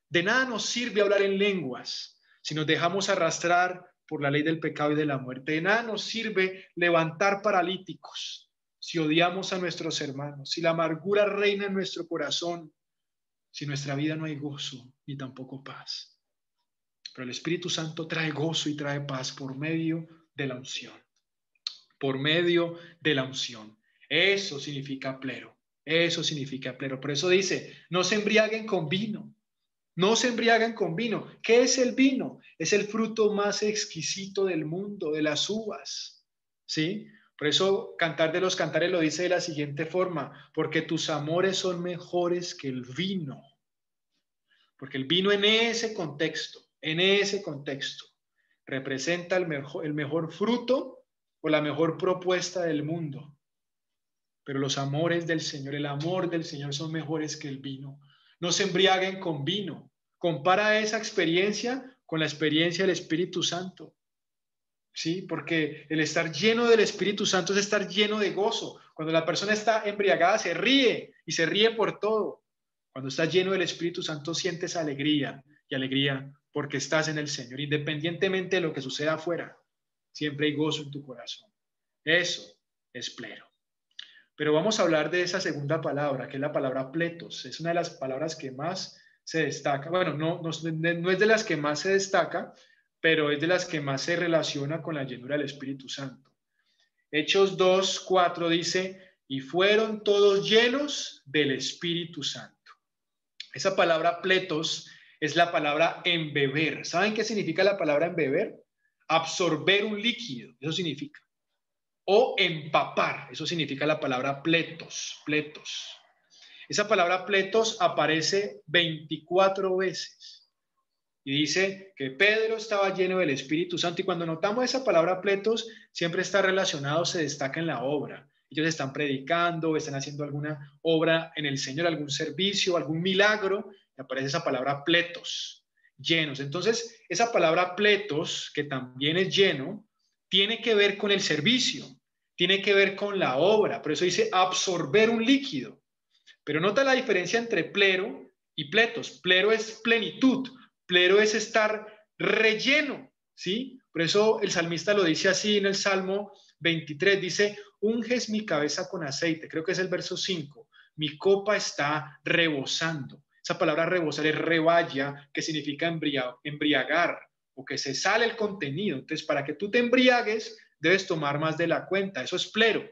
De nada nos sirve hablar en lenguas si nos dejamos arrastrar por la ley del pecado y de la muerte. De nada nos sirve levantar paralíticos si odiamos a nuestros hermanos, si la amargura reina en nuestro corazón, si en nuestra vida no hay gozo ni tampoco paz. Pero el Espíritu Santo trae gozo y trae paz por medio de la unción. Por medio de la unción. Eso significa plero. Eso significa plero. Por eso dice, no se embriaguen con vino. No se embriaguen con vino. ¿Qué es el vino? Es el fruto más exquisito del mundo, de las uvas. ¿Sí? Por eso Cantar de los Cantares lo dice de la siguiente forma, porque tus amores son mejores que el vino. Porque el vino en ese contexto, representa el mejor fruto o la mejor propuesta del mundo. Pero los amores del Señor, el amor del Señor son mejores que el vino. No se embriaguen con vino. Compara esa experiencia con la experiencia del Espíritu Santo. Sí, porque el estar lleno del Espíritu Santo es estar lleno de gozo. Cuando la persona está embriagada se ríe y se ríe por todo. Cuando está lleno del Espíritu Santo sientes alegría y alegría porque estás en el Señor, independientemente de lo que suceda afuera. Siempre hay gozo en tu corazón. Eso es plero. Pero vamos a hablar de esa segunda palabra, que es la palabra pletos. Es una de las palabras que más se destaca. Bueno, no es de las que más se destaca, pero es de las que más se relaciona con la llenura del Espíritu Santo. Hechos 2:4 dice, y fueron todos llenos del Espíritu Santo. Esa palabra pletos es la palabra embeber. ¿Saben qué significa la palabra embeber? Absorber un líquido, eso significa. O empapar, eso significa la palabra pletos, pletos. Esa palabra pletos aparece 24 veces. Y dice que Pedro estaba lleno del Espíritu Santo. Y cuando notamos esa palabra pletos, siempre está relacionado, se destaca en la obra. Ellos están predicando, están haciendo alguna obra en el Señor, algún servicio, algún milagro, y aparece esa palabra pletos, llenos. Entonces, esa palabra pletos, que también es lleno, tiene que ver con el servicio, tiene que ver con la obra. Por eso dice absorber un líquido. Pero nota la diferencia entre plero y pletos. Plero es plenitud, plero es estar relleno, ¿sí? Por eso el salmista lo dice así en el Salmo 23, dice, unges mi cabeza con aceite, creo que es el verso 5, mi copa está rebosando. Esa palabra rebosar es rebaya, que significa embriagar, o que se sale el contenido. Entonces, para que tú te embriagues, debes tomar más de la cuenta. Eso es plero.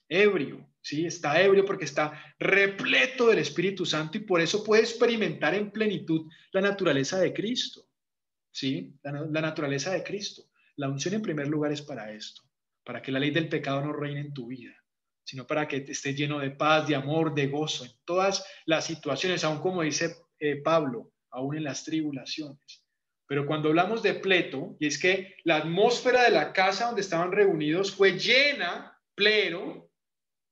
Ebrio, ¿sí? Está ebrio porque está repleto del Espíritu Santo y por eso puede experimentar en plenitud la naturaleza de Cristo, ¿sí? La naturaleza de Cristo. La unción en primer lugar es para esto, para que la ley del pecado no reine en tu vida, sino para que estés lleno de paz, de amor, de gozo en todas las situaciones, aun como dice Pablo, aún en las tribulaciones. Pero cuando hablamos de pleto, y es que la atmósfera de la casa donde estaban reunidos fue llena, plero,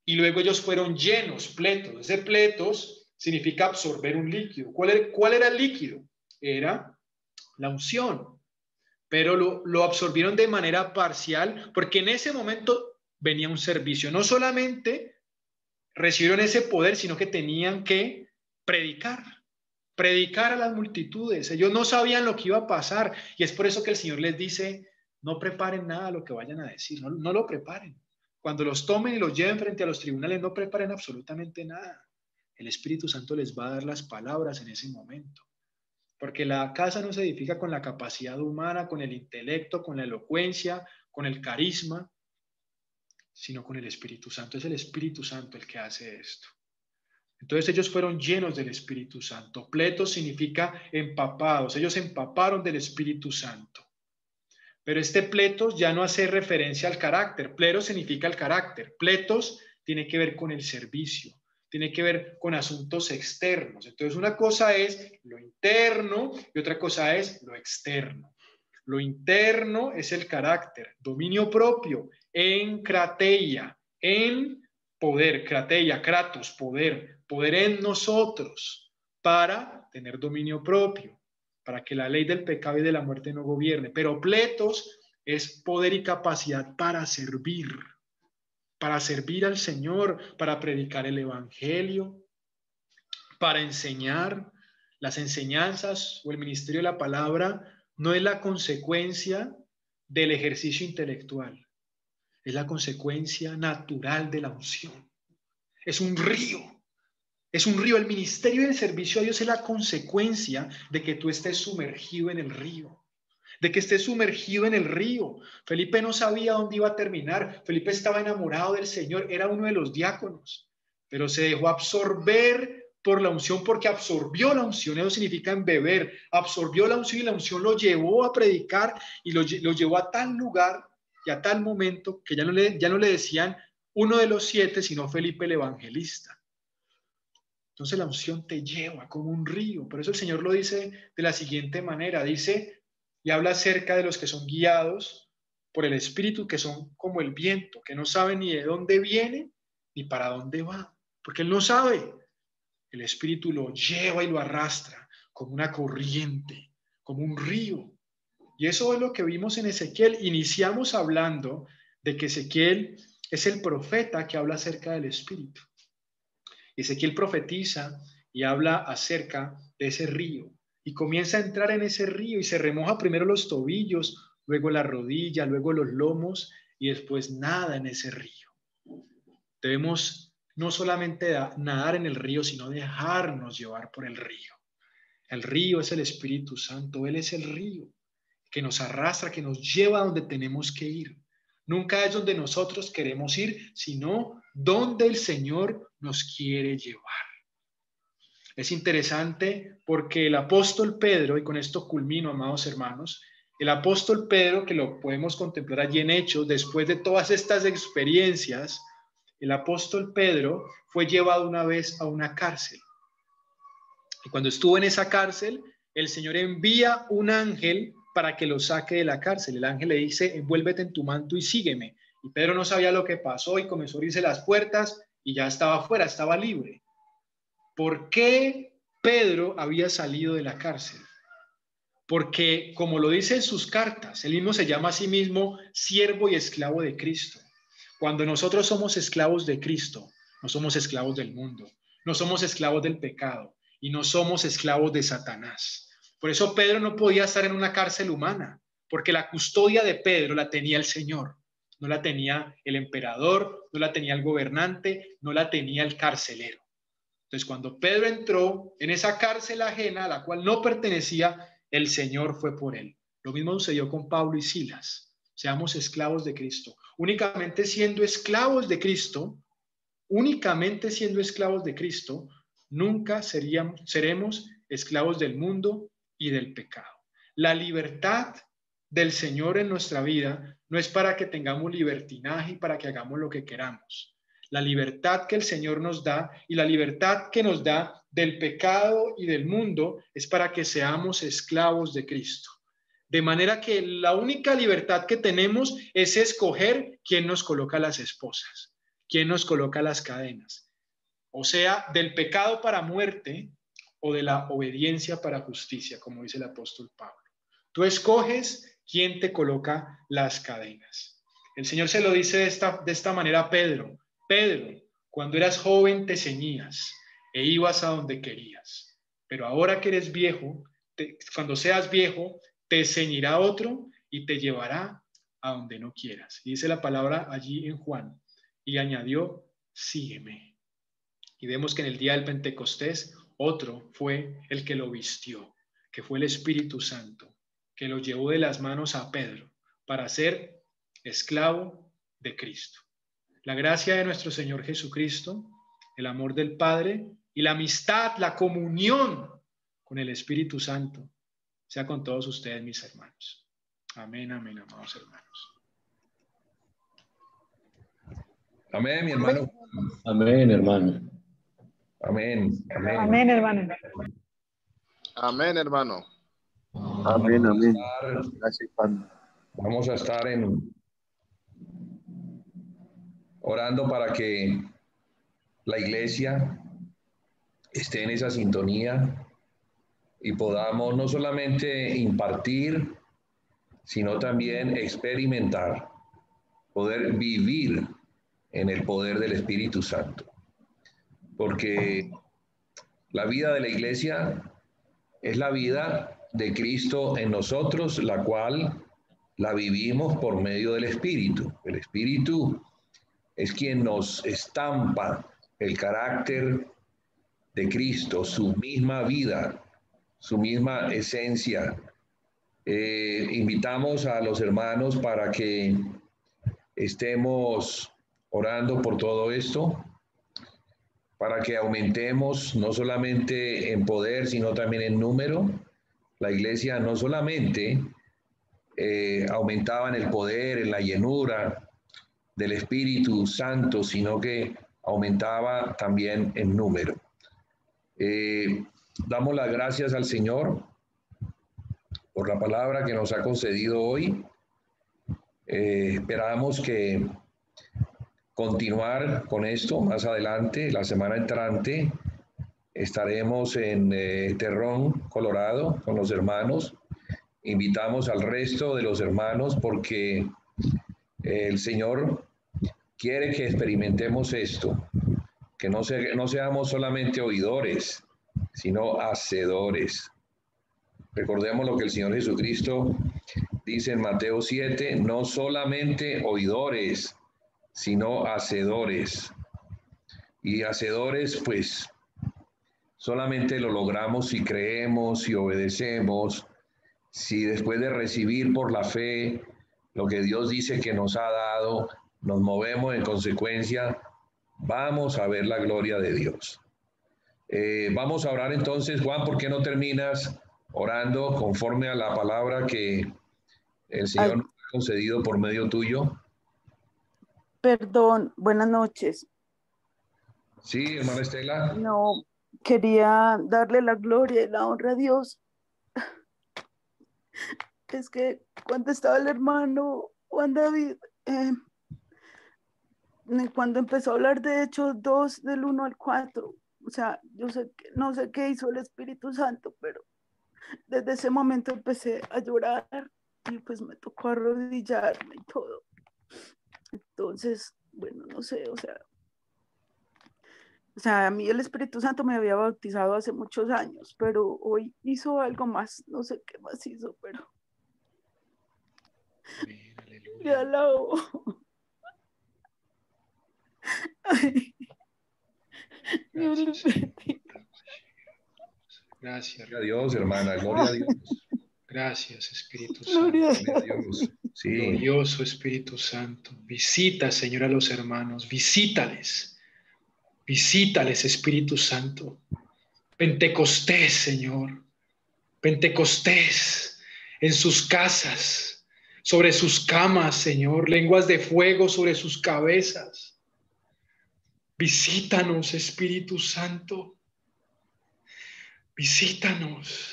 y luego ellos fueron llenos, pletos. Ese pletos significa absorber un líquido. ¿Cuál era el líquido? Era la unción, pero lo absorbieron de manera parcial porque en ese momento venía un servicio. No solamente recibieron ese poder, sino que tenían que predicar a las multitudes. Ellos no sabían lo que iba a pasar y es por eso que el Señor les dice, no preparen nada lo que vayan a decir, no lo preparen. Cuando los tomen y los lleven frente a los tribunales, no preparen absolutamente nada. El Espíritu Santo les va a dar las palabras en ese momento. Porque la casa no se edifica con la capacidad humana, con el intelecto, con la elocuencia, con el carisma, sino con el Espíritu Santo. Es el Espíritu Santo el que hace esto. Entonces ellos fueron llenos del Espíritu Santo. Pletos significa empapados. Ellos empaparon del Espíritu Santo. Pero este pletos ya no hace referencia al carácter. Plero significa el carácter. Pletos tiene que ver con el servicio, tiene que ver con asuntos externos. Entonces una cosa es lo interno y otra cosa es lo externo. Lo interno es el carácter, dominio propio, encrateia, en poder, krateia, kratos, poder en nosotros para tener dominio propio, para que la ley del pecado y de la muerte no gobierne. Pero pletos es poder y capacidad para servir al Señor, para predicar el Evangelio, para enseñar. Las enseñanzas o el ministerio de la palabra no es la consecuencia del ejercicio intelectual, es la consecuencia natural de la unción. Es un río. Es un río. El ministerio y el servicio a Dios es la consecuencia de que tú estés sumergido en el río. De que estés sumergido en el río. Felipe no sabía dónde iba a terminar. Felipe estaba enamorado del Señor. Era uno de los diáconos. Pero se dejó absorber por la unción porque absorbió la unción. Eso significa embeber. Absorbió la unción y la unción lo llevó a predicar y lo llevó a tal lugar y a tal momento que ya no le decían uno de los 7, sino Felipe el evangelista. Entonces la unción te lleva como un río. Por eso el Señor lo dice de la siguiente manera. Dice y habla acerca de los que son guiados por el Espíritu, que son como el viento, que no saben ni de dónde viene ni para dónde va. Porque él no sabe. El Espíritu lo lleva y lo arrastra como una corriente, como un río. Y eso es lo que vimos en Ezequiel. Iniciamos hablando de que Ezequiel es el profeta que habla acerca del Espíritu. Ezequiel profetiza y habla acerca de ese río. y comienza a entrar en ese río y se remoja primero los tobillos, luego la rodilla, luego los lomos y después nada en ese río. Debemos no solamente nadar en el río, sino dejarnos llevar por el río. El río es el Espíritu Santo, Él es el río que nos arrastra, que nos lleva a donde tenemos que ir. Nunca es donde nosotros queremos ir, sino donde el Señor nos quiere llevar. Es interesante porque el apóstol Pedro, y con esto culmino, amados hermanos, el apóstol Pedro, que lo podemos contemplar allí en Hechos, después de todas estas experiencias, el apóstol Pedro fue llevado una vez a una cárcel. Y cuando estuvo en esa cárcel, el Señor envía un ángel para que lo saque de la cárcel. El ángel le dice, envuélvete en tu manto y sígueme. Y Pedro no sabía lo que pasó y comenzó a abrirse las puertas y ya estaba afuera, estaba libre. ¿Por qué Pedro había salido de la cárcel? Porque, como lo dice en sus cartas, él mismo se llama a sí mismo siervo y esclavo de Cristo. Cuando nosotros somos esclavos de Cristo, no somos esclavos del mundo, no somos esclavos del pecado y no somos esclavos de Satanás. Por eso Pedro no podía estar en una cárcel humana, porque la custodia de Pedro la tenía el Señor, no la tenía el emperador, no la tenía el gobernante, no la tenía el carcelero. Entonces, cuando Pedro entró en esa cárcel ajena a la cual no pertenecía, el Señor fue por él. Lo mismo sucedió con Pablo y Silas. Seamos esclavos de Cristo. Únicamente siendo esclavos de Cristo, nunca seremos esclavos del mundo y del pecado. La libertad del Señor en nuestra vida no es para que tengamos libertinaje y para que hagamos lo que queramos. La libertad que el Señor nos da y la libertad que nos da del pecado y del mundo es para que seamos esclavos de Cristo. De manera que la única libertad que tenemos es escoger quién nos coloca las esposas, quién nos coloca las cadenas. O sea, del pecado para muerte o de la obediencia para justicia, como dice el apóstol Pablo. Tú escoges quién te coloca las cadenas. El Señor se lo dice de esta manera a Pedro. Pedro, cuando eras joven te ceñías e ibas a donde querías, pero ahora que eres viejo, cuando seas viejo, te ceñirá otro y te llevará a donde no quieras. Y dice la palabra allí en Juan, y añadió, sígueme. Y vemos que en el día del Pentecostés, otro fue el que lo vistió, que fue el Espíritu Santo, que lo llevó de las manos a Pedro para ser esclavo de Cristo. La gracia de nuestro Señor Jesucristo, el amor del Padre y la amistad, la comunión con el Espíritu Santo, sea con todos ustedes, mis hermanos. Amén, amén, amados hermanos. Amén, mi hermano. Amén, hermano. Amén. Amén. Amén, hermano. Amén, hermano. Amén, amén. Gracias, Padre. Vamos a estar orando para que la iglesia esté en esa sintonía y podamos no solamente impartir, sino también experimentar, poder vivir en el poder del Espíritu Santo. Porque la vida de la iglesia es la vida de Cristo en nosotros, la cual la vivimos por medio del Espíritu. El Espíritu es quien nos estampa el carácter de Cristo, su misma vida, su misma esencia. Invitamos a los hermanos para que estemos orando por todo esto, para que aumentemos no solamente en poder, sino también en número. La iglesia no solamente aumentaba en el poder, en la llenura del Espíritu Santo, sino que aumentaba también en número. Damos las gracias al Señor por la palabra que nos ha concedido hoy. Esperamos que continuar con esto más adelante. La semana entrante estaremos en Terrón, Colorado, con los hermanos. Invitamos al resto de los hermanos porque el Señor quiere que experimentemos esto, que no seamos solamente oidores, sino hacedores. Recordemos lo que el Señor Jesucristo dice en Mateo 7, no solamente oidores, sino hacedores. Y hacedores, pues, solamente lo logramos si creemos, si obedecemos, si después de recibir por la fe lo que Dios dice que nos ha dado, nos movemos en consecuencia, vamos a ver la gloria de Dios. Vamos a orar entonces. Juan, ¿por qué no terminas orando conforme a la palabra que el Señor nos ha concedido por medio tuyo? Perdón, buenas noches. Sí, hermana Estela. No, quería darle la gloria y la honra a Dios. Es que cuando estaba el hermano Juan David, cuando empezó a hablar de Hechos 2, del 1 al 4, o sea, yo sé que, no sé qué hizo el Espíritu Santo, pero desde ese momento empecé a llorar y pues me tocó arrodillarme y todo. Entonces, bueno, no sé, o sea, a mí el Espíritu Santo me había bautizado hace muchos años, pero hoy hizo algo más, no sé qué más hizo, pero le alabo. Ay, Dios le bendiga. Gracias. Gloria a Dios, hermana, gloria a Dios. Gracias, Espíritu Gloria a Santo. Gloria a Dios. Sí. Glorioso Espíritu Santo. Visita, Señor, a los hermanos. Visítales. Visítales, Espíritu Santo. Pentecostés, Señor. Pentecostés en sus casas, sobre sus camas, Señor. Lenguas de fuego sobre sus cabezas. Visítanos, Espíritu Santo. Visítanos.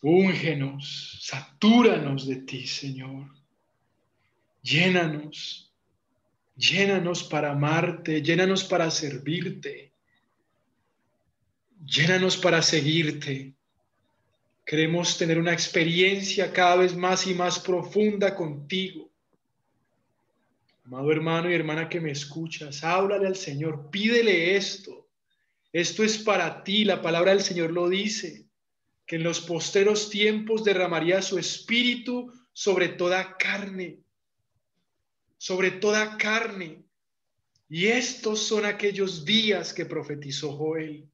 Úngenos, satúranos de ti, Señor. Llénanos, llénanos para amarte, llénanos para servirte, llénanos para seguirte. Queremos tener una experiencia cada vez más y más profunda contigo. Amado hermano y hermana que me escuchas, háblale al Señor, pídele esto. Esto es para ti, la palabra del Señor lo dice. Que en los posteros tiempos derramaría su espíritu sobre toda carne, sobre toda carne. Y estos son aquellos días que profetizó Joel.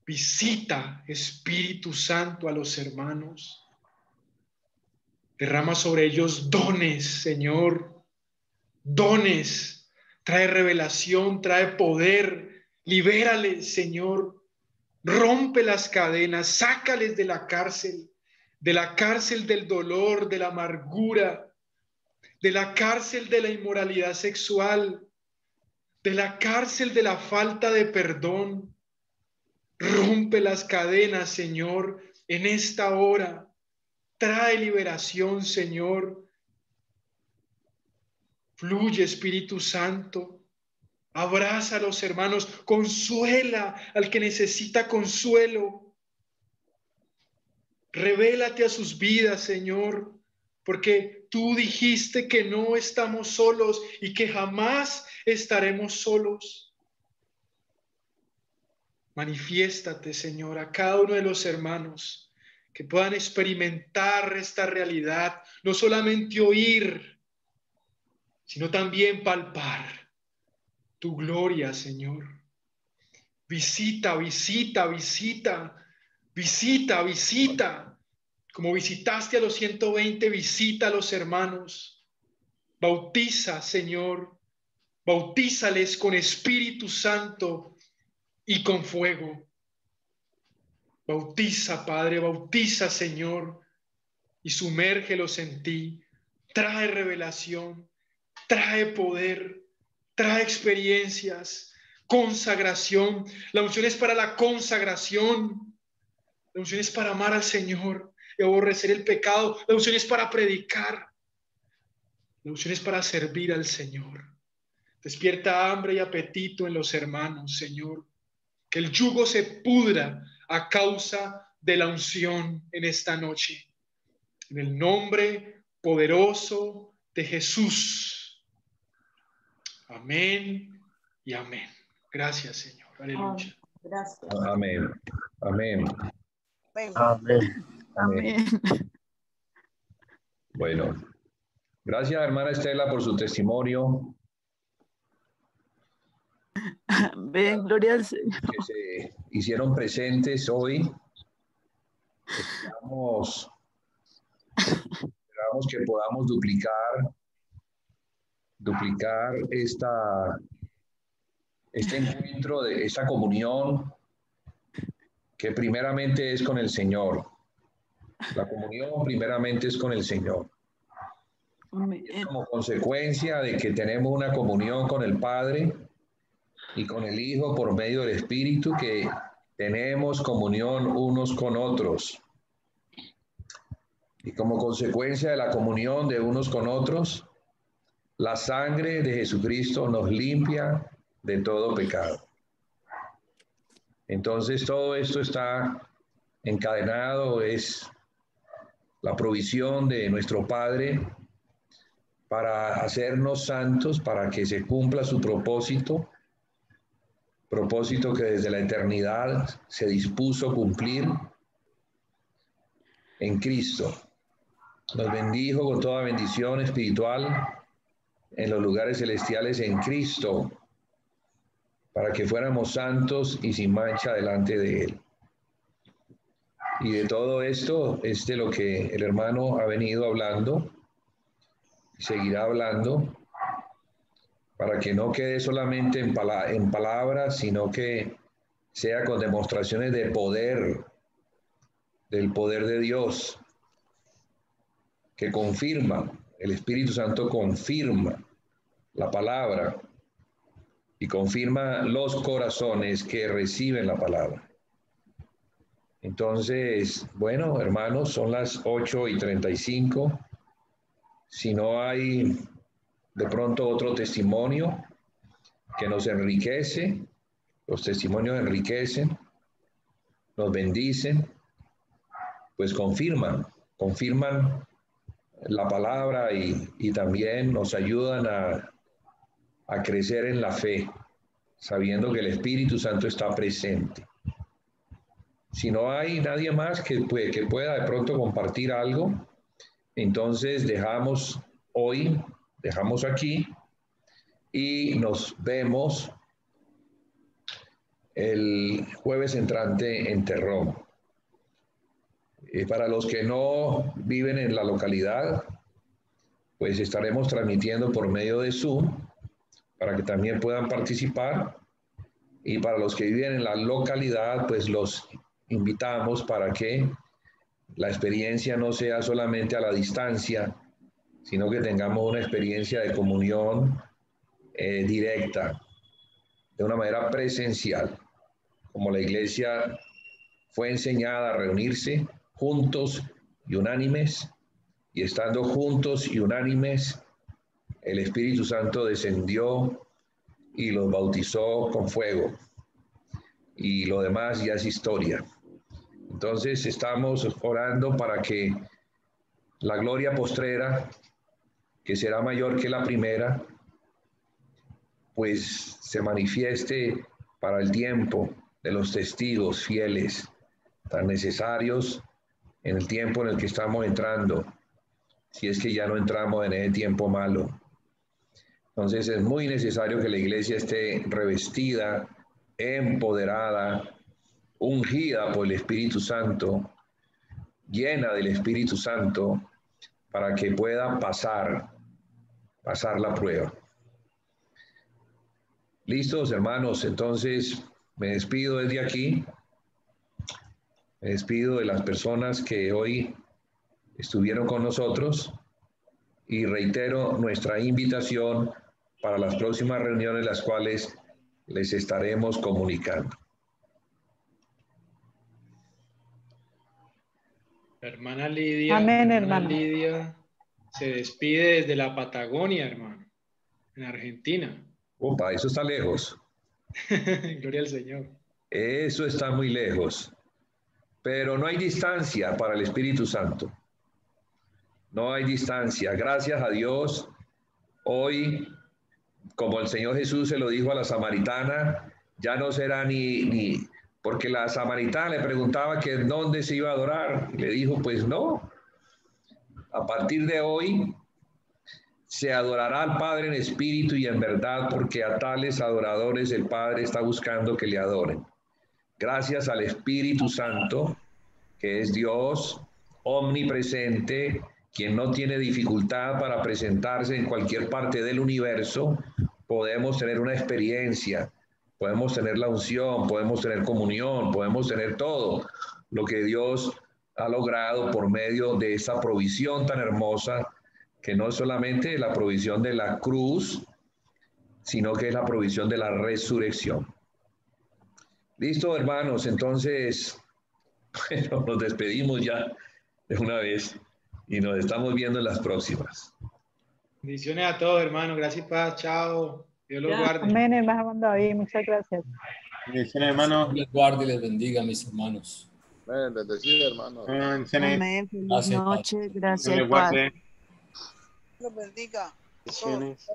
Visita, Espíritu Santo, a los hermanos. Derrama sobre ellos dones, Señor, dones. Trae revelación, trae poder. Libérales, Señor. Rompe las cadenas, sácales de la cárcel del dolor, de la amargura, de la cárcel de la inmoralidad sexual, de la cárcel de la falta de perdón. Rompe las cadenas, Señor, en esta hora. Trae liberación, Señor. Fluye, Espíritu Santo. Abraza a los hermanos, consuela al que necesita consuelo. Revélate a sus vidas, Señor, porque tú dijiste que no estamos solos y que jamás estaremos solos. Manifiéstate, Señor, a cada uno de los hermanos que puedan experimentar esta realidad, no solamente oír, sino también palpar tu gloria, Señor. Visita, visita, visita, visita, visita. Como visitaste a los 120, visita a los hermanos. Bautiza, Señor. Bautízales con Espíritu Santo y con fuego. Bautiza, Padre, bautiza, Señor, y sumérgelos en ti. Trae revelación, trae poder, trae experiencias, consagración. La unción es para la consagración. La unción es para amar al Señor y aborrecer el pecado. La unción es para predicar. La unción es para servir al Señor. Despierta hambre y apetito en los hermanos, Señor. Que el yugo se pudra a causa de la unción en esta noche. En el nombre poderoso de Jesús. Amén y amén. Gracias, Señor. Aleluya. Gracias. Amén. Amén. Amén. Amén. Bueno, gracias hermana Estela por su testimonio. Amén, gloria al Señor. Que se hicieron presentes hoy. Esperamos que podamos duplicar este encuentro, de esta comunión que primeramente es con el Señor. La comunión primeramente es con el Señor. Amén. Es como consecuencia de que tenemos una comunión con el Padre y con el Hijo por medio del Espíritu, que tenemos comunión unos con otros. Y como consecuencia de la comunión de unos con otros, la sangre de Jesucristo nos limpia de todo pecado. Entonces todo esto está encadenado, es la provisión de nuestro Padre para hacernos santos, para que se cumpla su propósito que desde la eternidad se dispuso cumplir en Cristo. Nos bendijo con toda bendición espiritual en los lugares celestiales en Cristo, para que fuéramos santos y sin mancha delante de Él. Y de todo esto es de lo que el hermano ha venido hablando y seguirá hablando, para que no quede solamente en palabras, sino que sea con demostraciones de poder, del poder de Dios, que confirma, el Espíritu Santo confirma la palabra y confirma los corazones que reciben la palabra. Entonces, bueno, hermanos, son las 8:35. Si no hay de pronto otro testimonio que nos enriquece, los testimonios enriquecen, nos bendicen, pues confirman la palabra y también nos ayudan a crecer en la fe, sabiendo que el Espíritu Santo está presente. Si no hay nadie más que pueda de pronto compartir algo, entonces dejamos aquí y nos vemos el jueves entrante en Terrón. Para los que no viven en la localidad, pues estaremos transmitiendo por medio de Zoom para que también puedan participar. Y para los que viven en la localidad, pues los invitamos para que la experiencia no sea solamente a la distancia, sino que tengamos una experiencia de comunión directa, de una manera presencial, como la iglesia fue enseñada a reunirse juntos y unánimes, y estando juntos y unánimes, el Espíritu Santo descendió y los bautizó con fuego, y lo demás ya es historia. Entonces estamos orando para que la gloria postrera, que será mayor que la primera, pues se manifieste para el tiempo de los testigos fieles, tan necesarios en el tiempo en el que estamos entrando, si es que ya no entramos en ese tiempo malo. Entonces es muy necesario que la iglesia esté revestida, empoderada, ungida por el Espíritu Santo, llena del Espíritu Santo, para que pueda pasar la prueba. ¿Listos, hermanos? Entonces me despido desde aquí. Me despido de las personas que hoy estuvieron con nosotros y reitero nuestra invitación para las próximas reuniones, las cuales les estaremos comunicando. Hermana Lidia, Amén, hermana hermano. Lidia se despide desde la Patagonia, hermano, en Argentina. Opa, eso está lejos. Gloria al Señor. Eso está muy lejos. Pero no hay distancia para el Espíritu Santo. No hay distancia. Gracias a Dios, hoy, como el Señor Jesús se lo dijo a la samaritana, ya no será ni porque la samaritana le preguntaba que dónde se iba a adorar. Le dijo, pues no, a partir de hoy se adorará al Padre en espíritu y en verdad, porque a tales adoradores el Padre está buscando que le adoren. Gracias al Espíritu Santo, que es Dios omnipresente, quien no tiene dificultad para presentarse en cualquier parte del universo, podemos tener una experiencia, podemos tener la unción, podemos tener comunión, podemos tener todo lo que Dios ha logrado por medio de esa provisión tan hermosa, que no es solamente la provisión de la cruz, sino que es la provisión de la resurrección. Listo, hermanos, entonces, bueno, nos despedimos ya de una vez y nos estamos viendo en las próximas. Bendiciones a todos, hermano. Gracias y paz. Chao. Dios los guarde. Amén, hermano David. Muchas gracias. Bendiciones, hermano. Les guarde y les bendiga, mis hermanos. Amén. Bendecido, hermano. Bendiciones. Amén. Feliz Gracias, noche. Dios Gracias le y paz. guarde. Los bendiga. Bendiciones.